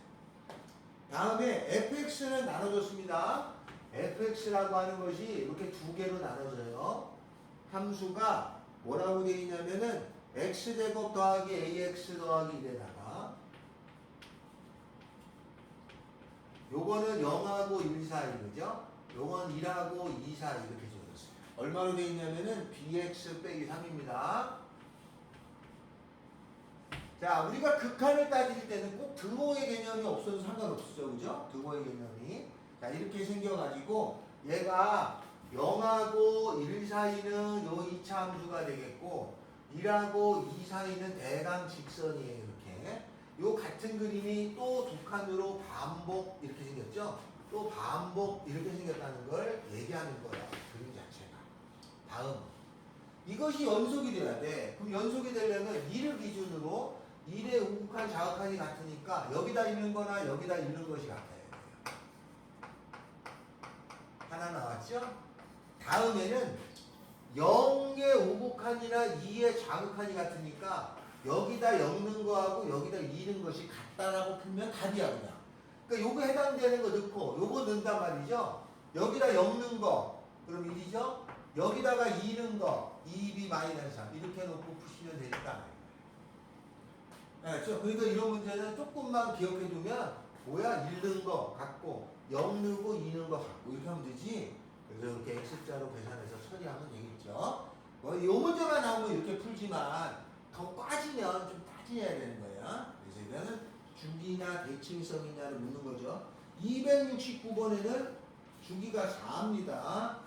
다음에 fx는 나눠줬습니다. fx라고 하는 것이 이렇게 두 개로 나눠져요. 함수가 뭐라고 되어 있냐면은 x제곱 더하기 ax 더하기 1에다가 요거는 0하고 1 사이 그죠? 요건 1하고 2 사이 이렇게 적었어요. 얼마로 되어 있냐면은 bx 빼기 3입니다. 자, 우리가 극한을 따질 때는 꼭 등호의 개념이 없어도 상관없죠. 그죠? 등호의 개념이. 자, 이렇게 생겨가지고 얘가 0하고 1 사이는 요 2차 함수가 되겠고 1하고 2 사이는 대강 직선이에요. 이렇게. 요 같은 그림이 또 두 칸으로 반복 이렇게 생겼죠? 또 반복 이렇게 생겼다는 걸 얘기하는 거야. 그림 자체가. 다음. 이것이 연속이 돼야 돼. 그럼 연속이 되려면 2를 기준으로 1의 우극한 자극한이 같으니까 여기다 있는 거나 여기다 있는 것이 같아요. 하나 나왔죠? 다음에는 0의 우극한이나 2의 자극한이 같으니까 여기다 엮는 거하고 여기다 이는 것이 같다라고 풀면 답이야 그냥. 그러니까 요거 해당되는 거 넣고 요거 넣는단 말이죠. 여기다 엮는 거 그럼 1이죠. 여기다가 이는 거 2b 마이너스 3 이렇게 놓고 푸시면 되니까. 알았죠? 그러니까 이런 문제는 조금만 기억해 두면 뭐야 1 넣은 거 같고 0 넣고 2 넣은 거 같고 이렇게 하면 되지. 그래서 이렇게 X자로 계산해서 처리하면 되겠죠. 뭐 요 문제만 나오면 이렇게 풀지만 더 빠지면 좀 따져야 되는 거야. 그래서 이거는 주기나 대칭성이냐를 묻는 거죠. 269번에는 주기가 4입니다.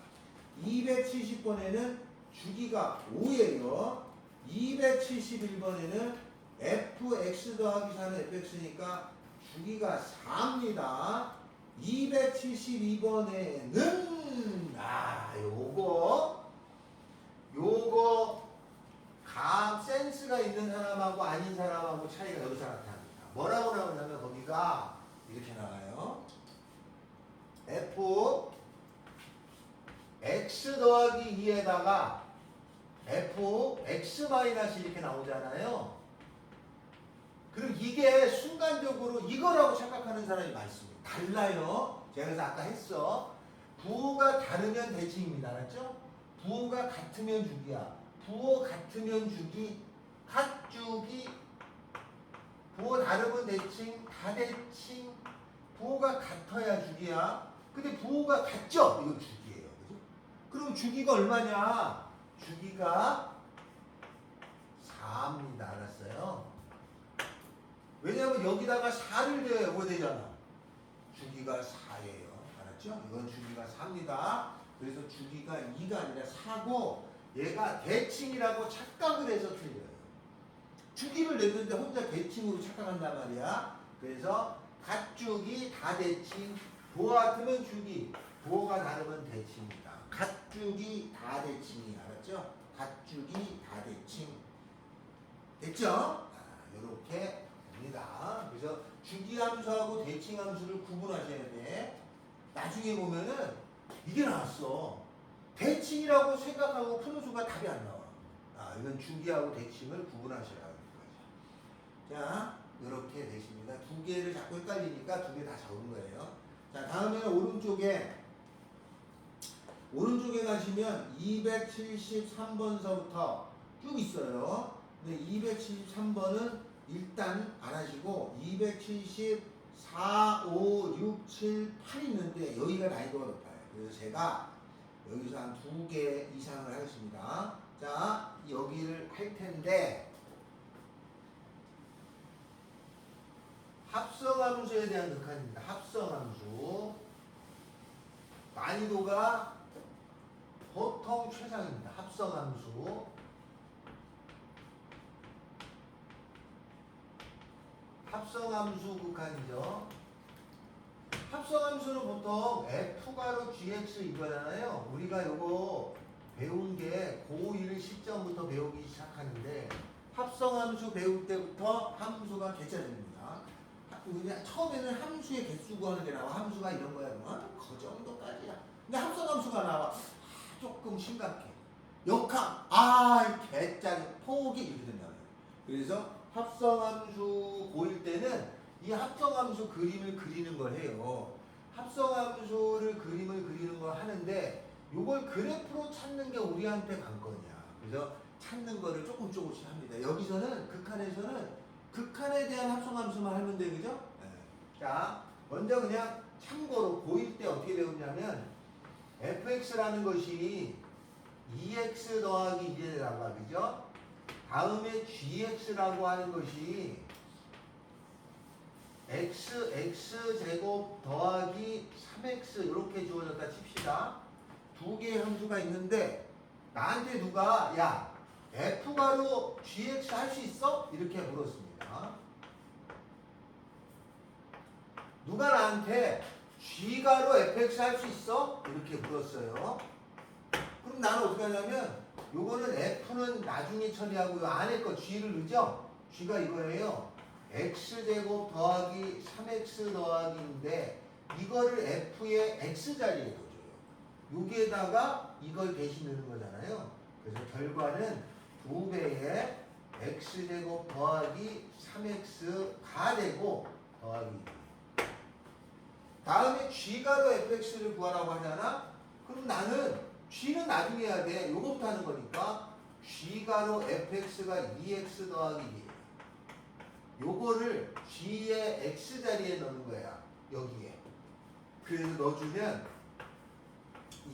270번에는 주기가 5예요. 271번에는 fx 더하기 4는 fx니까 주기가 4입니다. 272번에는 요거 감 센스가 있는 사람하고 아닌 사람하고 차이가 여기서 나타납니다. 뭐라고 나오냐면 거기가 이렇게 나와요. f x 더하기 2에다가 f x 마이너스 이렇게 나오잖아요. 그럼 이게 순간적으로 이거라고 착각하는 사람이 많습니다. 달라요. 제가 그래서 아까 했어. 부호가 다르면 대칭입니다. 알았죠? 부호가 같으면 주기야. 부호 같으면 주기, 갓주기, 부호 다르면 대칭, 다대칭, 부호가 같아야 주기야. 근데 부호가 같죠? 이거 주기예요. 그죠? 그럼 주기가 얼마냐? 주기가 4입니다. 알았어요? 왜냐하면 여기다가 4를 대야 뭐 되잖아. 주기가 4예요. 알았죠? 이건 주기가 4입니다. 그래서 주기가 2가 아니라 4고 얘가 대칭이라고 착각을 해서 틀려요. 주기를 냈는데 혼자 대칭으로 착각한단 말이야. 그래서 갓주기, 다대칭, 부호 같으면 주기, 부호가 다르면 대칭이다. 갓주기, 다대칭이 알았죠? 갓주기, 다대칭. 됐죠? 이렇게 됩니다. 그래서 주기함수하고 대칭함수를 구분하셔야 돼. 나중에 보면은 이게 나왔어. 대칭이라고 생각하고 푸는 순간 답이 안 나와. 이건 주기하고 대칭을 구분하셔야 하는 거죠. 자, 이렇게 되십니다. 두 개를 자꾸 헷갈리니까 두 개 다 적은 거예요. 자, 다음에는 오른쪽에 가시면 273번서부터 쭉 있어요. 근데 273번은 일단 안 하시고 274, 5, 6, 7, 8 있는데 여기가 난이도가 높아요. 그래서 제가 여기서 한 2개 이상을 하겠습니다. 자, 여기를 할 텐데 합성함수에 대한 극한입니다. 합성함수 난이도가 보통 최상입니다. 합성함수 극한이죠. 합성함수는 보통 f가로 gx 이거잖아요. 우리가 요거 배운 게 고1 시점부터 배우기 시작하는데 합성함수 배울 때부터 함수가 개짜집니다. 처음에는 함수의 개수 구하는 게 나와. 함수가 이런 거야. 그러면 그 정도까지야. 근데 합성함수가 나와. 조금 심각해. 역함, 개짜리, 포기 이렇게 된다고요. 그래서 합성함수 고1 때는 이 합성함수 그림을 그리는 걸 해요. 합성함수를 그림을 그리는 걸 하는데 이걸 그래프로 찾는 게 우리한테 관건이야. 그래서 찾는 거를 조금씩 합니다. 여기서는 극한에서는 극한에 대한 합성함수만 하면 돼. 그죠? 네. 자, 먼저 그냥 참고로 고1 때 어떻게 배웠냐면 fx라는 것이 2x 더하기 1이라고 그죠? 다음에 gx라고 하는 것이 x 더하기 3x 이렇게 주어졌다 칩시다. 두 개의 함수가 있는데 나한테 누가 야 f가로 gx 할 수 있어? 이렇게 물었습니다. 누가 나한테 g가로 fx 할 수 있어? 이렇게 물었어요. 그럼 나는 어떻게 하냐면 요거는 f는 나중에 처리하고 요 안에 거 g를 넣죠? g가 이거예요. x제곱 더하기 3x 더하기인데 이거를 f의 x자리에 둬줘요. 여기에다가 이걸 대신 넣는 거잖아요. 그래서 결과는 2배의 x제곱 더하기 3x가 되고 더하기 다음에 g가로 fx를 구하라고 하잖아. 그럼 나는 g는 나중에 해야 돼. 요거부터 하는 거니까 g가로 fx가 2x 더하기 2. 요거를 g의 x자리에 넣는 거야. 여기에. 그래서 넣어주면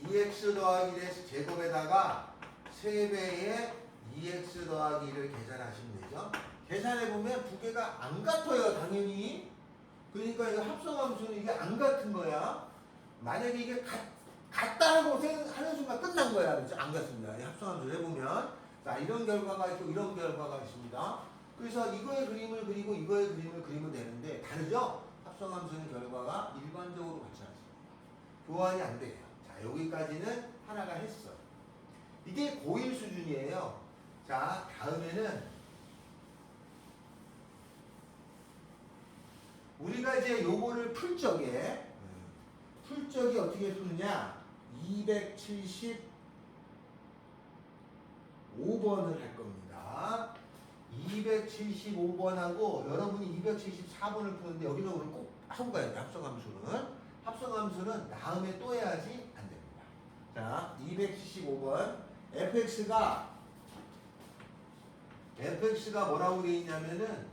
2x 더하기 1의 제곱에다가 3배의 2x 더하기 1을 계산하시면 되죠. 계산해보면 두 개가 안 같아요. 당연히. 그러니까 이거 합성함수는 이게 안 같은 거야. 만약에 이게 같다고 하는 순간 끝난 거야. 그렇죠? 안 같습니다. 합성함수를 해보면. 자, 이런 결과가 있고 이런 결과가 있습니다. 그래서 이거의 그림을 그리고 이거의 그림을 그리면 되는데 다르죠? 합성함수는 결과가 일반적으로 같지 않습니다. 교환이 안 돼요. 자, 여기까지는 하나가 했어. 이게 고1 수준이에요. 자, 다음에는 우리가 이제 요거를 풀 적이 어떻게 푸느냐? 275번을 할 겁니다. 275번하고 여러분이 274번을 푸는데 여기는 오늘 꼭 하고 가야 돼요. 합성함수는 다음에 또 해야지 안 됩니다. 자, 275번 fx가 뭐라고 되어 있냐면은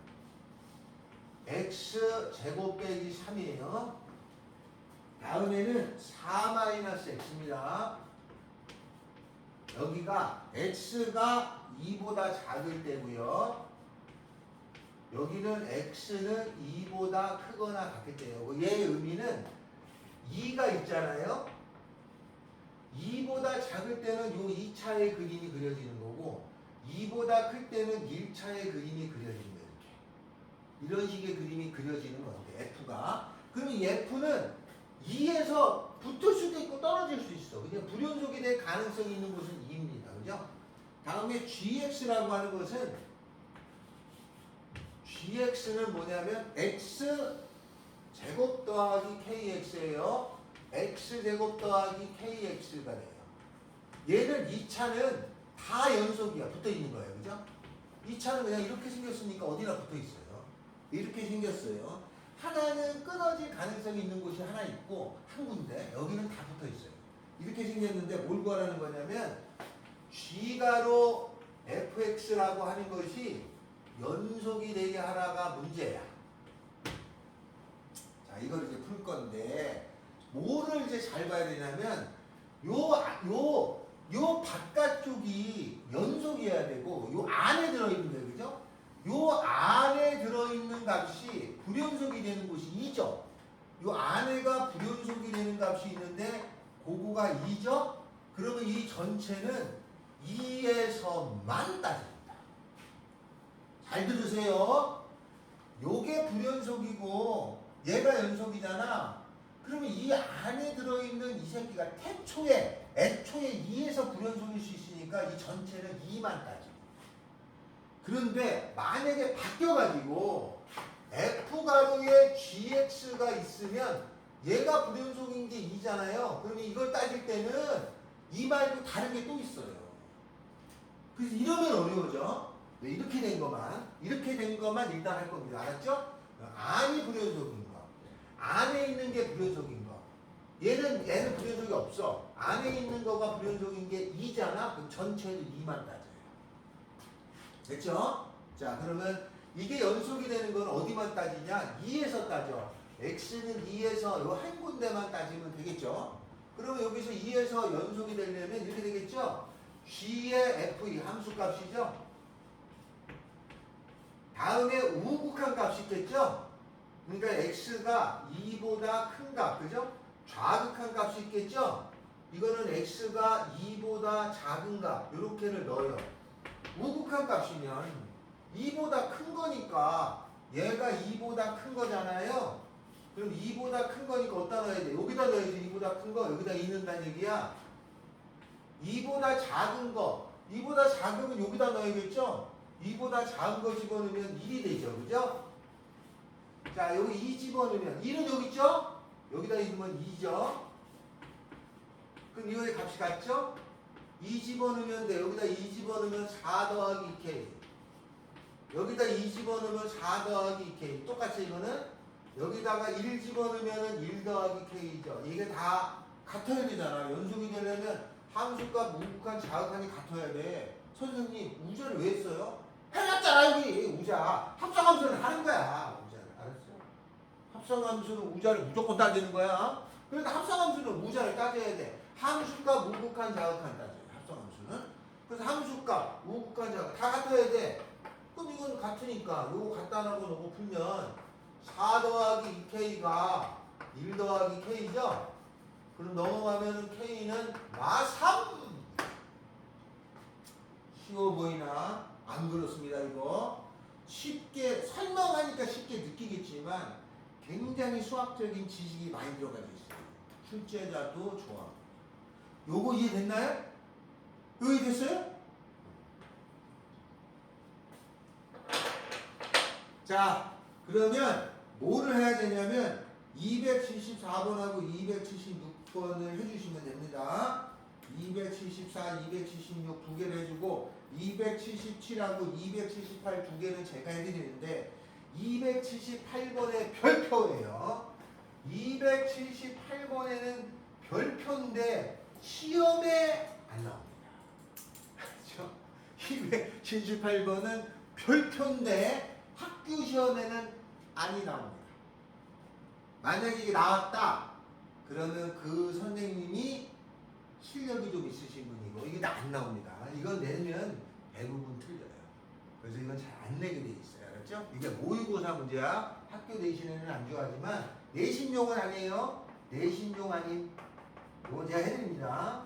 x제곱 빼기 3이에요. 다음에는 4-x입니다. 여기가 x가 2보다 작을 때고요. 여기는 x는 2보다 크거나 같을 때예요. 얘의 의미는 2가 있잖아요. 2보다 작을 때는 요 2차의 그림이 그려지는 거고 2보다 클 때는 1차의 그림이 그려지는 거예요. 이런 식의 그림이 그려지는 건데 f가 그러면 이 f는 2에서 붙을 수도 있고 떨어질 수 있어. 그냥 불연속이 될 가능성이 있는 곳은 2입니다. 그죠? 다음에 gx라고 하는 것은 gx는 뭐냐면 x 제곱 더하기 kx예요. x 제곱 더하기 kx가 돼요. 얘는 2차는 다 연속이야. 붙어 있는 거예요. 그죠? 2차는 그냥 이렇게 생겼으니까 어디나 붙어 있어요. 이렇게 생겼어요. 하나는 끊어질 가능성이 있는 곳이 하나 있고 한 군데 여기는 다 붙어 있어요. 이렇게 생겼는데 뭘 구하라는 거냐면 g가로 fx라고 하는 것이 연속이 되게 하라가 문제야. 자, 이걸 이제 풀 건데 뭐를 이제 잘 봐야 되냐면 요 바깥쪽이 연속이어야 되고 요 안에 들어있는 거예요. 그죠? 요 안에 들어있는 값이 불연속이 되는 곳이 2죠. 요 안에가 불연속이 되는 값이 있는데 그거가 2죠. 그러면 이 전체는 2에서만 따집니다. 잘 들으세요. 요게 불연속이고 얘가 연속이잖아. 그러면 이 안에 들어있는 이 새끼가 애초에 2에서 불연속일 수 있으니까 이 전체는 2만 따져. 그런데 만약에 바뀌어가지고 f가루에 gx가 있으면 얘가 불연속인 게 2잖아요. 그러면 이걸 따질 때는 2 말고 다른 게 또 있어요. 그래서 이러면 어려워져. 이렇게 된 것만 일단 할 겁니다. 알았죠? 안이 불연속인 거, 안에 있는 게 불연속인 거. 얘는 불연속이 없어. 안에 있는 거가 불연속인 게 2잖아. 그럼 전체도 2만 따져요. 됐죠? 자, 그러면 이게 연속이 되는 건 어디만 따지냐? 2에서 따져. x는 2에서 요 한 군데만 따지면 되겠죠? 그러면 여기서 2에서 연속이 되려면 이렇게 되겠죠? g의 f 이 함수값이죠? 다음에 우극한 값이 있겠죠? 그러니까 x가 2보다 큰 값, 그죠? 좌극한 값이 있겠죠? 이거는 x가 2보다 작은 값, 요렇게를 넣어요. 우극한 값이면 2보다 큰 거니까 얘가 2보다 큰 거잖아요. 그럼 2보다 큰 거니까 어디다 넣어야 돼? 여기다 넣어야지. 2보다 큰 거 여기다 2 넣는다는 얘기야. 2보다 작은 거, 2보다 작으면 여기다 넣어야겠죠? 2보다 작은 거 집어넣으면 1이 되죠. 그죠? 자, 여기 2 집어넣으면 1은 여기 있죠? 여기다 넣으면 2죠. 그럼 이거의 값이 같죠? 2 집어넣으면 돼. 여기다 2 집어넣으면 4 더하기 2k. 여기다 2 집어넣으면 4 더하기 2k. 똑같이 이거는 여기다가 1 집어넣으면 1 더하기 k죠. 이게 다 같아야 되잖아. 연속이 되려면 함수값, 무극한, 자극한이 같아야 돼. 선생님, 우자를 왜 했어요? 해놨잖아, 여기. 우자. 합성함수는 하는 거야. 우자를. 알았어? 합성함수는 우자를 무조건 따지는 거야. 그러니까 합성함수는 우자를 따져야 돼. 함수값, 무극한, 자극한 따져요. 합성함수는. 그래서 함수값, 무극한, 자극 다 같아야 돼. 그럼 이건 같으니까 요거 갖다 놓고 놓고 풀면 4 더하기 2k가 1 더하기 k죠? 그럼 넘어가면은 k는 마3. 쉬워 보이나? 안 그렇습니다, 이거. 쉽게 설명하니까 쉽게 느끼겠지만 굉장히 수학적인 지식이 많이 들어가져 있어요. 출제자도 좋아. 요거 이해됐나요? 여기 됐어요? 자, 그러면 뭐를 해야 되냐면 274번하고 276번을 해주시면 됩니다. 274, 276 두 개를 해주고 277하고 278 두 개는 제가 해드리는데 278번의 별표예요. 278번에는 별표인데 시험에 안 나옵니다. 그렇죠? 278번은 별표인데 학교 시험에는 아니 나옵니다. 만약에 이게 나왔다 그러면 그 선생님이 실력이 좀 있으신 분이고 이게 안 나옵니다. 이건 내면 대부분 틀려요. 그래서 이건 잘 안 내게 돼 있어요. 알았죠? 이게 모의고사 문제야. 학교 내신에는 안 좋아하지만 내신용은 아니에요. 내신용 아닌 이거 제가 해드립니다.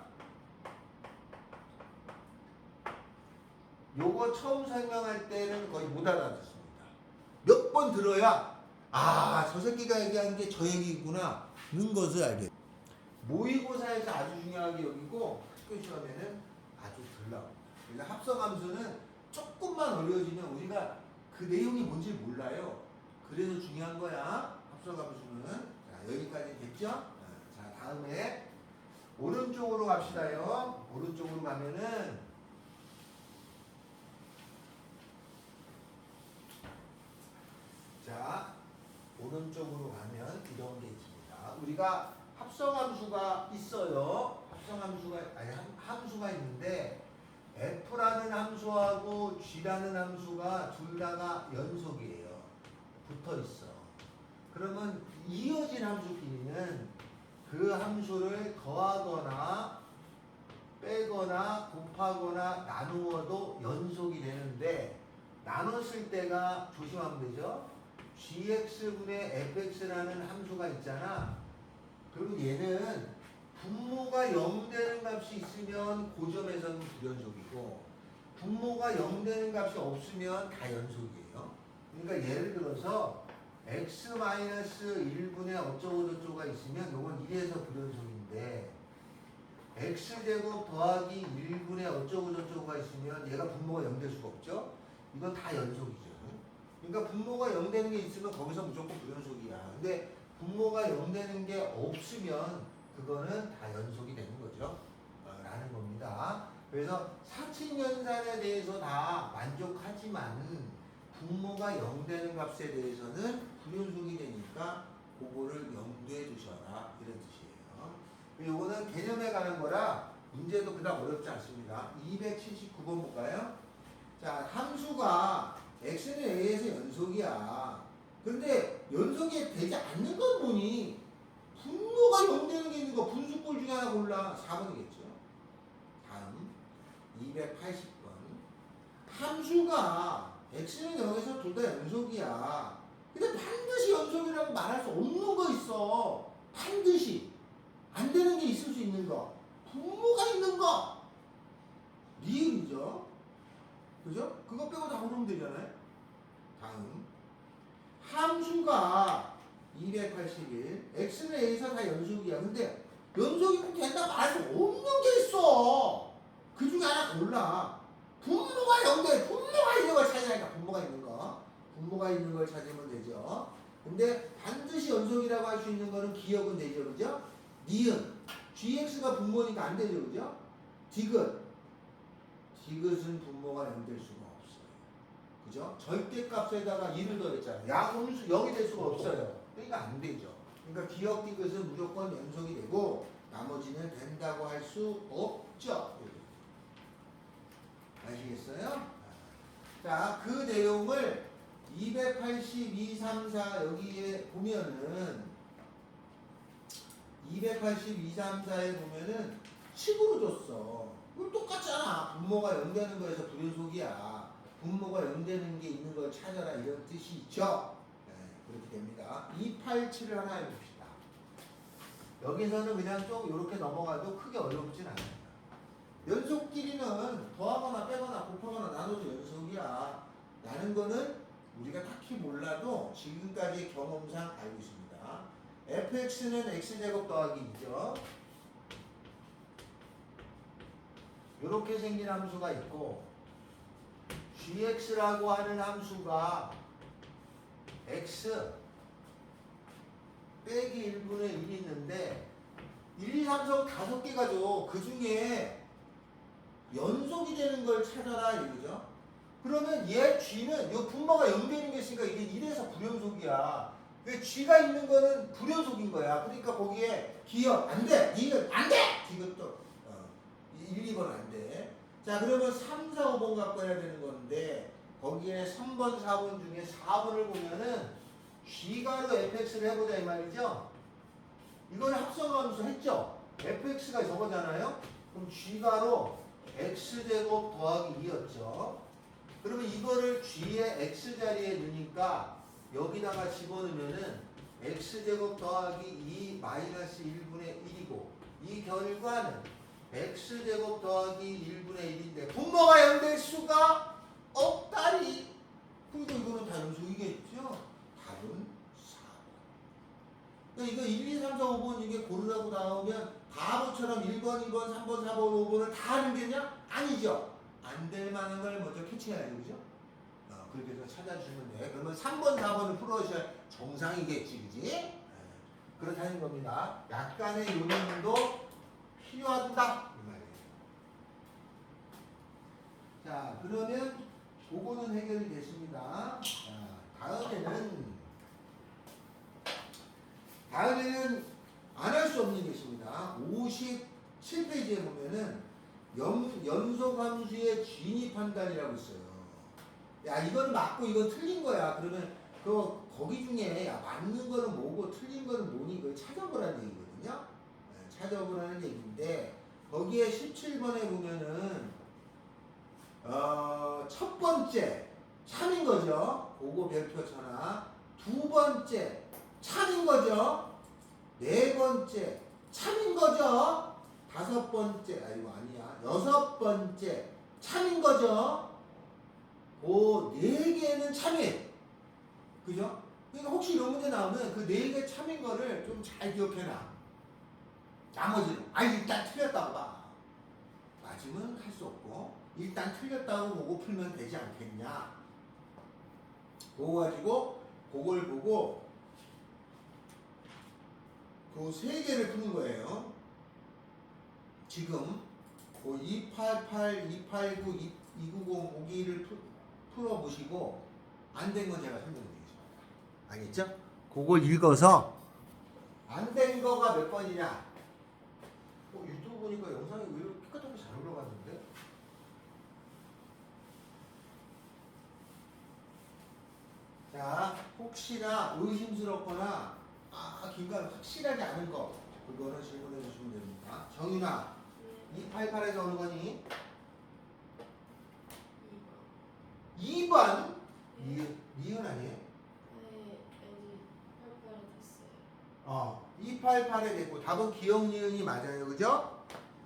요거 처음 설명할 때는 거의 못 알아듣습니다. 몇 번 들어야 저 새끼가 얘기하는 게 저 얘기구나 는 것을 알게. 모의고사에서 아주 중요하게 여기고 학교 시험에는 아주 덜 나옵니다. 그래서 합성함수는 조금만 어려워지면 우리가 그 내용이 뭔지 몰라요. 그래서 중요한 거야. 합성함수는. 자, 여기까지 됐죠? 자, 다음에 오른쪽으로 갑시다요. 오른쪽으로 가면은 자, 오른쪽으로 가면 이런 게 있습니다. 우리가 합성함수가 있어요. 함수가 있는데 f라는 함수하고 g라는 함수가 둘 다가 연속이에요. 붙어 있어. 그러면 이어진 함수끼리는 그 함수를 더하거나 빼거나 곱하거나 나누어도 연속이 되는데 나눴을 때가 조심하면 되죠. gx분의 fx라는 함수가 있잖아. 그리고 얘는 분모가 0 되는 값이 있으면 고점에서는 불연속이고 분모가 0 되는 값이 없으면 다 연속이에요. 그러니까 예를 들어서 x-1분의 어쩌고저쩌고가 있으면 이건 1에서 불연속인데 x제곱 더하기 1분의 어쩌고저쩌고가 있으면 얘가 분모가 0 될 수가 없죠. 이건 다 연속이죠. 그러니까 분모가 0 되는 게 있으면 거기서 무조건 불연속이야. 근데 분모가 0 되는 게 없으면 그거는 다 연속이 되는 거죠. 라는 겁니다. 그래서 사칙연산에 대해서 다 만족하지만 분모가 0 되는 값에 대해서는 불연속이 되니까 그거를 염두에 두셔라. 이런 뜻이에요. 요거는 개념에 관한 거라 문제도 그다음 어렵지 않습니다. 279번 볼까요? 자, 함수가 x는 a에서 연속이야. 그런데 연속이 되지 않는 건 뭐니? 분모가 0 되는 게 있는 거 분수꼴 중에 하나 골라. 4번이겠죠. 다음 280번. 함수가 x는 0에서 둘 다 연속이야. 근데 반드시 연속이라고 말할 수 없는 거 있어. 반드시. 안 되는 게 있을 수 있는 거. 분모가 있는 거. 리을이죠. 그죠? 그거 빼고 다 고르면 되잖아요. 다음. 함수가 281. x는 a에서 다 연속이야. 근데 연속이면 된다 말할 수 없는 게 있어. 그 중에 하나 골라. 분모가 연결, 분모가 있는 걸 찾으라니까. 분모가 있는 거. 분모가 있는 걸 찾으면 되죠. 근데 반드시 연속이라고 할 수 있는 거는 기억은 되죠. 그죠? 니은. gx가 분모니까 안 되죠. 그죠? 디귿. 디귿은 분모가 연될 수가 없어요. 그죠? 절대값에다가 2를 더했잖아요. 양음수 0이 될 수가 없어요. 그러니까 안 되죠. 그러니까 기억 디귿은 무조건 연속이 되고 나머지는 된다고 할 수 없죠. 아시겠어요? 자, 그 내용을 282, 3, 4 여기에 보면은 282, 3, 4에 보면은 식으로 줬어. 그럼 똑같잖아. 분모가 0 되는 거에서 불연속이야. 분모가 0 되는 게 있는 걸 찾아라 이런 뜻이 있죠. 네, 그렇게 됩니다. 287을 하나 해봅시다. 여기서는 그냥 좀 이렇게 넘어가도 크게 어렵진 않아요. 연속끼리는 더하거나 빼거나 곱하거나 나눠도 연속이야. 라는 거는 우리가 딱히 몰라도 지금까지 경험상 알고 있습니다. fx는 x제곱 더하기 2죠. 이렇게 생긴 함수가 있고 gx라고 하는 함수가 x 빼기 1분의 1이 있는데 1, 2, 3, 4, 5개가 줘. 그 중에 연속이 되는 걸 찾아라 이거죠. 그러면 얘 g는 이 분모가 0 되는 게 있으니까 이게 1에서 불연속이야. 왜 g가 있는 거는 불연속인 거야. 그러니까 거기에 기억 안 돼. 이건 안 돼. 이것도 1, 2번 안 돼. 자, 그러면 3, 4, 5번 갖고 해야 되는 건데 거기에 3번, 4번 중에 4번을 보면은 g가로 fx를 해보자 이 말이죠. 이거는 합성함수 했죠. fx가 저거잖아요. 그럼 g가로 x제곱 더하기 2였죠. 그러면 이거를 g의 x자리에 넣으니까 여기다가 집어넣으면은 x제곱 더하기 2 마이너스 1분의 1이고 이 결과는 x제곱 더하기 1분의 1인데 분모가 0 될 수가 없다리. 그러니까 이거는 다 연속이겠죠. 답은 4번. 그러니까 이거 1, 2, 3, 4, 5번 이게 고르라고 나오면 바보처럼 1번, 2번, 3번, 4번, 5번을 다 하는 게냐? 아니죠. 안 될 만한 걸 먼저 캐치해야죠. 그죠? 그렇게 해서 찾아주시면 돼. 그러면 3번, 4번을 풀어주셔야 정상이겠지. 그지? 네. 그렇다는 겁니다. 약간의 요령도 필요하다. 이 말이에요. 자, 그러면 그거는 해결이 됐습니다. 자, 다음에는 안 할 수 없는 게 있습니다. 57페이지에 보면은 연속함수의 진입 판단이라고 있어요. 야, 이건 맞고 이건 틀린 거야. 그러면 거기 중에 야, 맞는 거는 뭐고 틀린 거는 뭐니? 그걸 찾아보라는 얘기거든요. 네, 찾아보라는 얘기인데 거기에 17번에 보면은 첫 번째 참인 거죠. 그거 별표 쳐놔. 두 번째 참인 거죠. 네 번째 참인 거죠. 다섯 번째 아이고 아니야. 여섯 번째 참인 거죠. 그 네 개는 참인. 그죠? 그러니까 혹시 이런 문제 나오면 그 네 개 참인 거를 좀 잘 기억해놔. 나머지는 일단 틀렸다고 봐. 맞으면 할 수 없고 일단 틀렸다고 보고 풀면 되지 않겠냐. 그거 가지고 그걸 보고 그 세 개를 푸는 거예요. 지금 그 288, 289, 290, 5기를 풀어보시고 안 된 건 제가 설명드리겠습니다. 알겠죠? 그걸 읽어서 안 된 거가 몇 번이냐. 유튜브 보니까 영상이 왜 이렇게 깨끗하게 잘 올라갔는데? 자, 혹시나 의심스럽거나 긴가 확실하지 않은 거 그거는 질문해 주시면 됩니다. 정윤아, 288에서 어느 거니? 2번. 니은 아니에요? 네, 애기 88이 됐어요. 288에 됐고 답은 기억 니은이 맞아요. 그죠?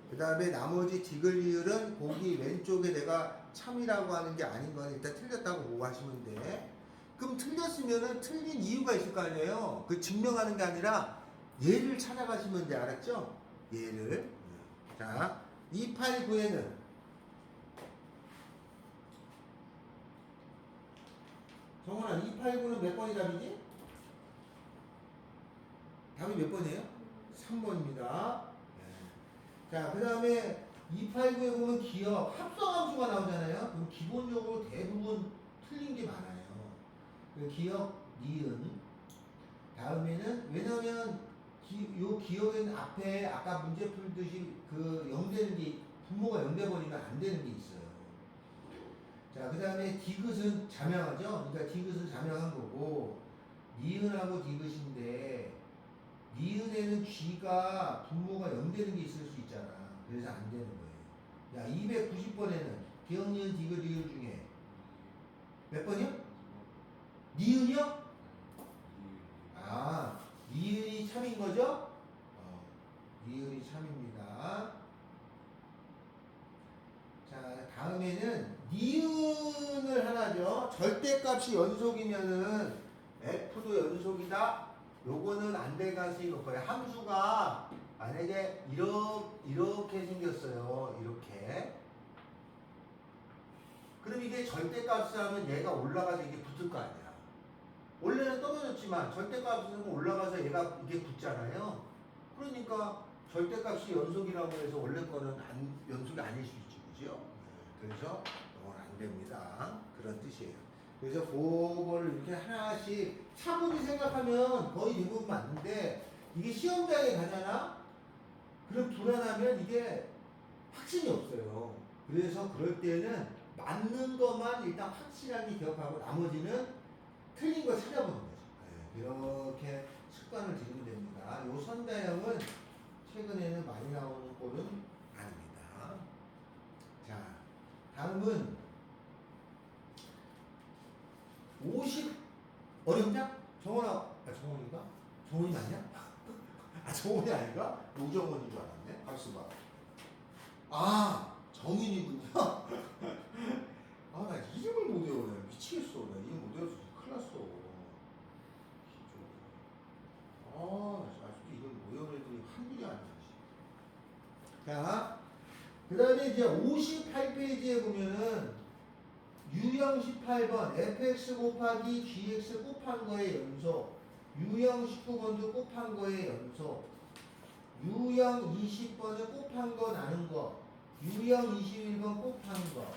그 다음에 나머지 디귿 리을은 거기 왼쪽에 내가 참이라고 하는 게 아닌 건 일단 틀렸다고 보고 하시면 돼. 그럼 틀렸으면은 틀린 이유가 있을 거 아니에요. 그 증명하는 게 아니라 얘를 찾아가시면 돼. 알았죠? 얘를. 자, 289에는 정원아 289는 몇 번이 답이지? 답이 몇 번이에요? 3번입니다. 자, 그 다음에 289에 보면 기억, 합성함수가 나오잖아요. 그럼 기본적으로 대부분 틀린 게 많아요. 그 기억, 니은. 다음에는, 왜냐면, 요 기억에는 앞에 아까 문제 풀듯이 그 0되는 게, 분모가 0돼 버리면 안 되는 게 있어요. 자, 그 다음에 디귿은 자명하죠? 그러니까 디귿은 자명한 거고, 니은하고 디귿인데, 니은에는 쥐가 분모가 0되는 게 있을 수 있잖아. 그래서 안 되는 거예요. 야, 290번에는 기억, 니은, 디귿, 리을 중에 몇 번이요? 니은이요? 아, 니은이 참인 거죠? 니은이 참입니다. 자, 다음에는 니은을 하나죠. 절대값이 연속이면은 F도 연속이다. 요거는 안 될 가능성이 높아요. 함수가 만약에 이렇게 생겼어요. 이렇게. 그럼 이게 절대값을 하면 얘가 올라가서 이게 붙을 거 아니야. 원래는 떨어졌지만 절대값은 올라가서 얘가 이게 붙잖아요. 그러니까 절대값이 연속이라고 해서 원래 거는 연속이 아닐 수 있지, 그죠? 그래서 이건 안 됩니다. 그런 뜻이에요. 그래서 그거를 이렇게 하나씩 차분히 생각하면 거의 대부분 맞는데 이게 시험장에 가잖아? 그럼 불안하면 이게 확신이 없어요. 그래서 그럴 때는 맞는 것만 일단 확실하게 기억하고 나머지는 틀린 거 찾아보는 거죠. 이렇게 습관을 들이면 됩니다. 요 선다형은 최근에는 많이 나오는 꼴은 아닙니다. 자, 다음은 50 어렵냐? 정원아, 정원인가? 정원이 맞냐? 정원이 아닌가? 우정원인 줄 알았네. 가만있어 봐. 아, 정인이군요. 아, 나 이름을 못 외우네. 미치겠어. 나 이름 못 외워서 큰일 났어. 아직도 이걸 못 외우는 애들이 한둘이 아니야. 자, 그 다음에 이제 58페이지에 보면은 유형 18번 fx 곱하기 gx 곱한 거의 연속, 유형 19번도 곱한 거의 연속, 유형 20번은 곱한 거 나눈 거, 유형 21번 곱한 거,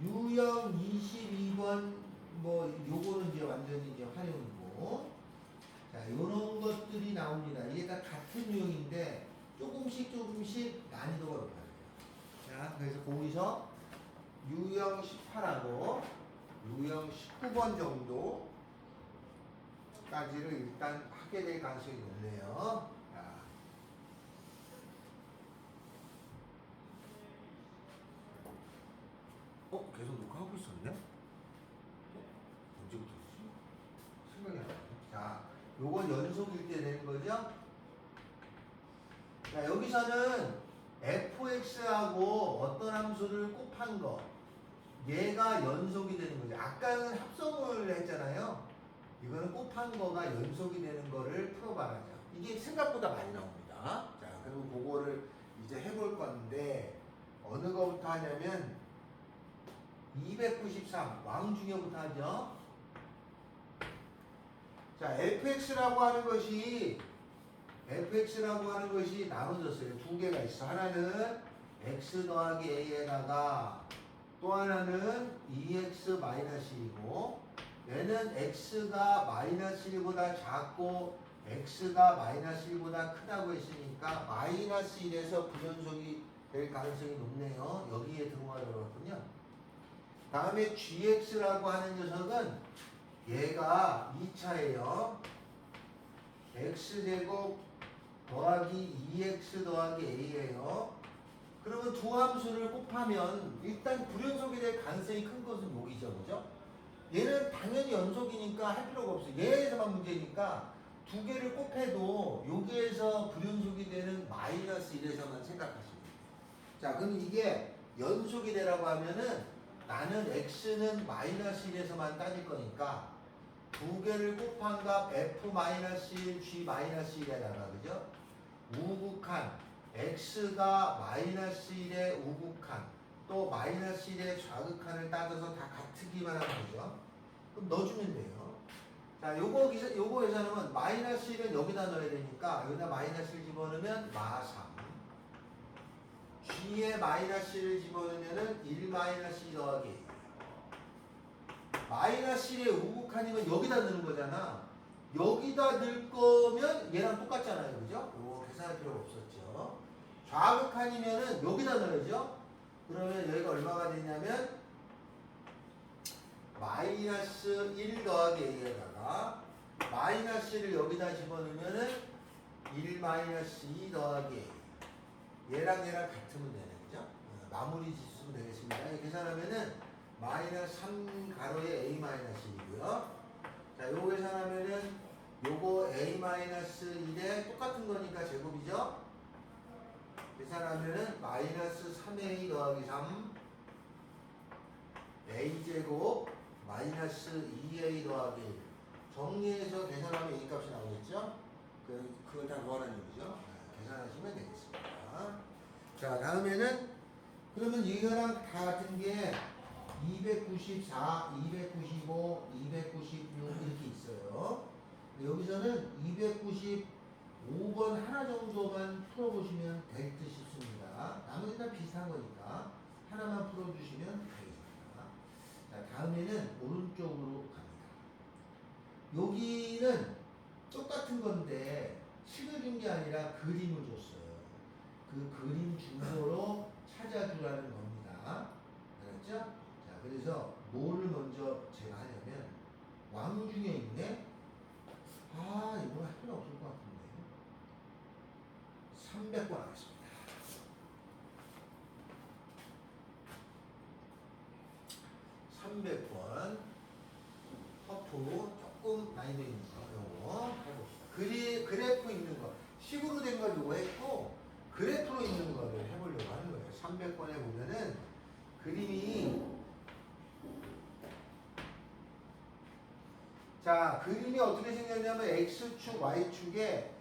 유형 22번 뭐 요거는 이제 완전히 이제 활용이고, 자 요런 것들이 나옵니다. 이게 다 같은 유형인데 조금씩 난이도가 높아져요. 자, 그래서 거기서 유형 18하고 유형 19번 정도까지를 일단 하게 될 가능성이 높네요. 자. 계속 녹화하고 있었네? 언제부터지? 생각이 안 나네. 자, 요건 연속일 때 되는 거죠? 자, 여기서는 fx하고 어떤 함수를 곱한 거, 얘가 연속이 되는 거죠. 아까는 합성을 했잖아요. 이거는 곱한 거가 연속이 되는 거를 풀어봐야죠. 이게 생각보다 많이 나옵니다. 자, 그리고 그거를 이제 해볼 건데 어느 거부터 하냐면 293 왕중요부터 하죠. 자, fx라고 하는 것이 나눠졌어요. 두 개가 있어. 하나는 x 더하기 a에다가 또 하나는 2x 마이너스 1이고, 얘는 x가 마이너스 1보다 작고 x가 마이너스 1보다 크다고 했으니까 마이너스 1에서 불연속이 될 가능성이 높네요. 여기에 들어가려고 다음에 gx라고 하는 녀석은 얘가 2차예요. x제곱 더하기 2x 더하기 a예요. 그러면 두 함수를 곱하면 일단 불연속이 될 가능성이 큰 것은 여기죠, 그죠? 얘는 당연히 연속이니까 할 필요가 없어요. 얘에서만 문제니까 두 개를 곱해도 여기에서 불연속이 되는 마이너스 1에서만 생각하시면 돼요. 자, 그럼 이게 연속이 되라고 하면은 나는 x는 마이너스 1에서만 따질 거니까 두 개를 곱한 값 f-1, g-1에다가, 그죠? 우극한 x가 마이너스 1의 우극한 또 마이너스 1의 좌극한을 따져서 다 같으기만 하는 거죠. 그럼 넣어주면 돼요. 자, 요거 계산하면 마이너스 1은 여기다 넣어야 되니까 여기다 마이너스 1 집어넣으면 마3. G에 마이너스 1을 집어넣으면 1 마이너스 2 더하기 1. 마이너스 1에 우극한이면 여기다 넣는 거잖아. 여기다 넣을 거면 얘랑 똑같잖아요. 그죠? 오, 계산할 필요가 없었죠. 좌극한이면은 여기다 넣어야죠. 그러면 여기가 얼마가 되냐면 마이너스 1 더하기 a에다가 마이너스 1을 여기다 집어넣으면은 1 마이너스 2 더하기 a. 얘랑 같으면 되네. 그죠? 마무리 지수면 되겠습니다. 계산하면은 마이너스 3 가로에 a 마이너스 1이고요. 자, 요거 계산하면은 요거 a 마이너스 1에 똑같은 거니까 제곱이죠. 계산하면은 마이너스 3a 더하기 3 a 제곱 마이너스 2a 더하기 1. 정리해서 계산하면 a 값이 나오겠죠. 그걸 다 구하는 얘기죠. 계산하시면 되겠습니다. 자, 다음에는 그러면 이거랑 다 같은 게 294, 295, 296 이렇게 있어요. 여기서는 295번 하나 정도만 풀어보시면 될 듯 싶습니다. 나머지는 다 비슷한 거니까 하나만 풀어주시면 되겠습니다. 자, 다음에는 오른쪽으로 갑니다. 여기는 똑같은 건데 식을 준 게 아니라 그림을 줬어요. 그 그림 중도로 찾아주라는 겁니다. 알았죠? 자, 그래서 뭐를 먼저 제가 하냐면 왕 중에 있네. 아, 이거 할 필요 없을 것 같은데. 300번 하겠습니다. 300번 허프 조금 많이 되어 있는 거 요거 해봅시다. 그래프 있는 거 식으로 된 걸 요거 했고 그래프로 있는 거를 해보려고 하는 거예요. 300번에 보면은 그림이 자, 그림이 어떻게 생겼냐면 X축, Y축에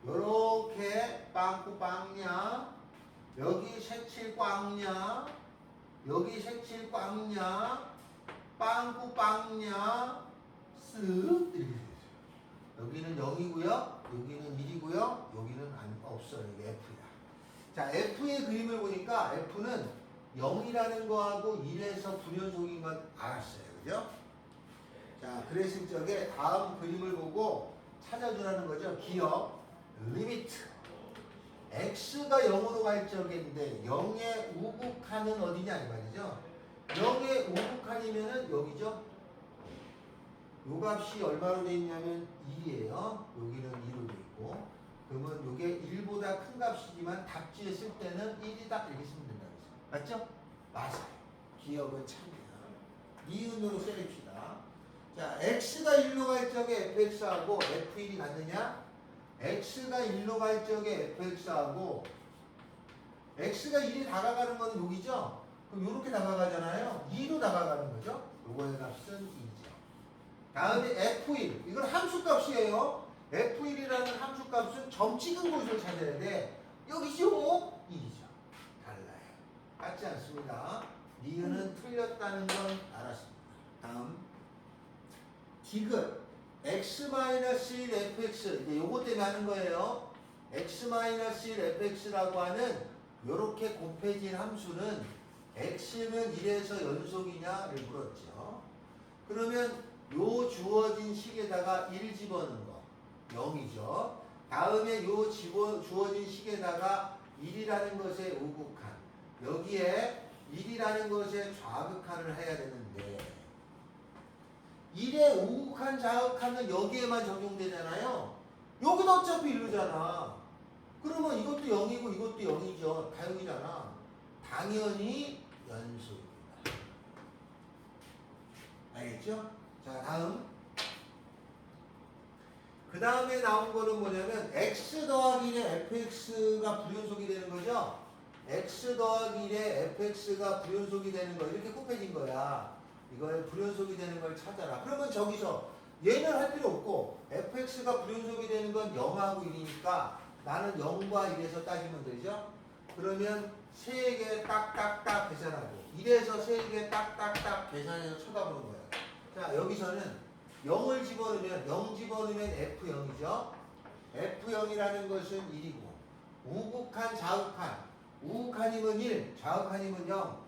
요렇게 빵꾸 빵냐 여기 색칠 꽝냐 여기 색칠 꽝냐 빵꾸 빵냐 쓱 이렇게 되죠. 여기는 0이고요 여기는 1이고요 여기는 없어요. 이게 F야. 자, F의 그림을 보니까 F는 0이라는 거하고 1에서 불연속인 건 알았어요. 그죠? 자, 그랬을 적에 다음 그림을 보고 찾아주라는 거죠. 기억, 리미트. x가 0으로 갈 적인데 0의 우극한은 어디냐 이 말이죠. 0의 우극한이면은 여기죠. 요 값이 얼마로 돼 있냐면 1이에요. 여기는 2로 돼 있고. 그러면 요게 1보다 큰 값이지만 답지에 쓸 때는 1이다 이렇게 쓰면 된다고 했어요. 맞죠? 맞아요. 기억은 참니다. 니은으로 써줍시다. 자, x가 1로 갈 적에 fx하고 f1이 같느냐? x가 1로 갈 적에 fx하고 x가 1이 다가가는 건 여기죠? 그럼 이렇게 다가가잖아요. 2로 다가가는 거죠? 요거의 값은 2죠. 다음에 f1. 이건 함수값이에요. f1이라는 함수값은 점 찍은 곳을 찾아야 돼. 여기죠? 2죠. 달라요. 같지 않습니다. 니은은 틀렸다는 건 알았습니다. 다음 디귿 x-1 fx 이제 요거 때문에 하는 거예요. x-1 fx라고 하는 요렇게 곱해진 함수는 x는 1에서 연속이냐를 물었죠. 그러면 요 주어진 식에다가 1 집어넣는 거 0이죠. 다음에 요 주어진 식에다가 1이라는 것의 우극한 여기에 1이라는 것의 좌극한을 해야 되는데 1의 우극한 좌극한은 여기에만 적용되잖아요. 여기도 어차피 1루잖아. 그러면 이것도 0이고 이것도 0이죠. 다 0이잖아. 당연히 연속입니다. 알겠죠? 자, 다음 그 다음에 나온 거는 뭐냐면 x 더하기 1에 fx가 불연속이 되는 거죠. x 더하기 1에 fx가 불연속이 되는 거 이렇게 곱해진 거야. 이걸 불연속이 되는 걸 찾아라. 그러면 저기서 얘는 할 필요 없고 fx가 불연속이 되는 건 0하고 1이니까 나는 0과 1에서 따지면 되죠. 그러면 3개 딱딱딱 계산하고 1에서 3개 딱딱딱 계산해서 쳐다보는 거야. 자, 여기서는 0을 집어넣으면 0 집어넣으면 F0이죠. F0이라는 것은 1이고 우극한 자극한 우극한이면 1, 자극한이면 0.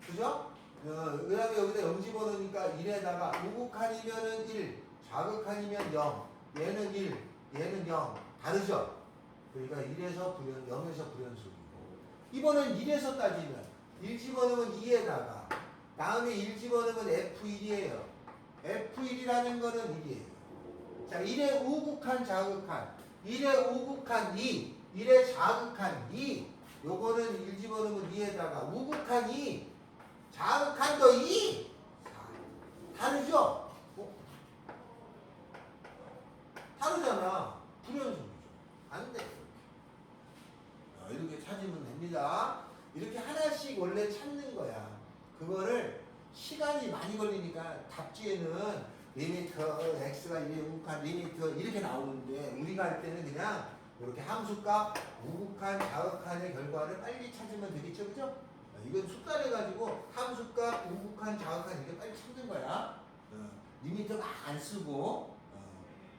그죠? 그 다음에 여기다 0 집어넣으니까 1에다가 우극한이면은 1, 자극한이면 0. 얘는 1, 얘는 0. 다르죠? 그러니까 1에서 불연, 0에서 불연속이고. 이번엔 1에서 따지면 1 집어넣으면 2에다가 다음에 1 집어넣으면 F1이에요. F1이라는 거는 1이에요. 자, 1의 우극한 자극한 1의 우극한 2, 1의 자극한 2. 요거는 1 집어넣으면 2에다가 우극한 2, 자극한 거 2. 다르죠? 다르잖아. 불연속이죠. 안 돼. 이렇게 찾으면 됩니다. 이렇게 하나씩 원래 찾는 거야. 그거를 시간이 많이 걸리니까 답지에는 리미트, x가 1의 우극한 리미트 이렇게 나오는데 우리가 할 때는 그냥 이렇게 함수값, 우극한, 자극한의 결과를 빨리 찾으면 되겠죠, 그죠? 이건 숫자를 가지고 함수값, 우극한, 자극한 이렇게 빨리 찾는 거야. 리미트 막 안 쓰고.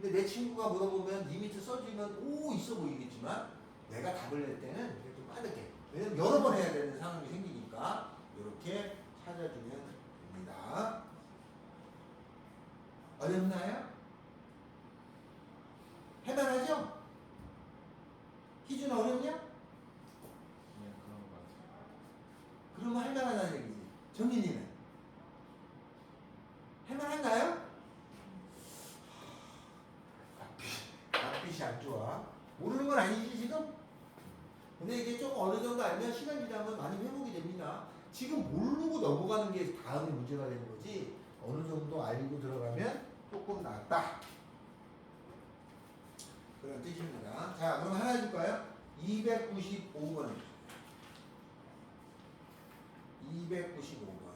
근데 내 친구가 물어보면 리미트 써주면 오 있어 보이겠지만 내가 답을 낼 때는 좀 빠르게. 왜냐면 여러 번 해야 되는 상황이 생기니까 이렇게 찾아주면 됩니다. 어렵나요? 해만하죠? 희준 어렵냐? 네, 그런 것 같아요. 그러면 할만하다는 얘기지. 정민이는? 할만한가요? 앞빛이 안 좋아. 모르는 건 아니지 지금? 근데 이게 좀 어느 정도 알면 시간 지나면 많이 회복이 됩니다. 지금 모르고 넘어가는 게 다음에 문제가 되는 거지. 어느 정도 알고 들어가면 조금 낫다. 그런 뜻입니다. 자, 그럼 하나 해줄까요? 295번. 295번.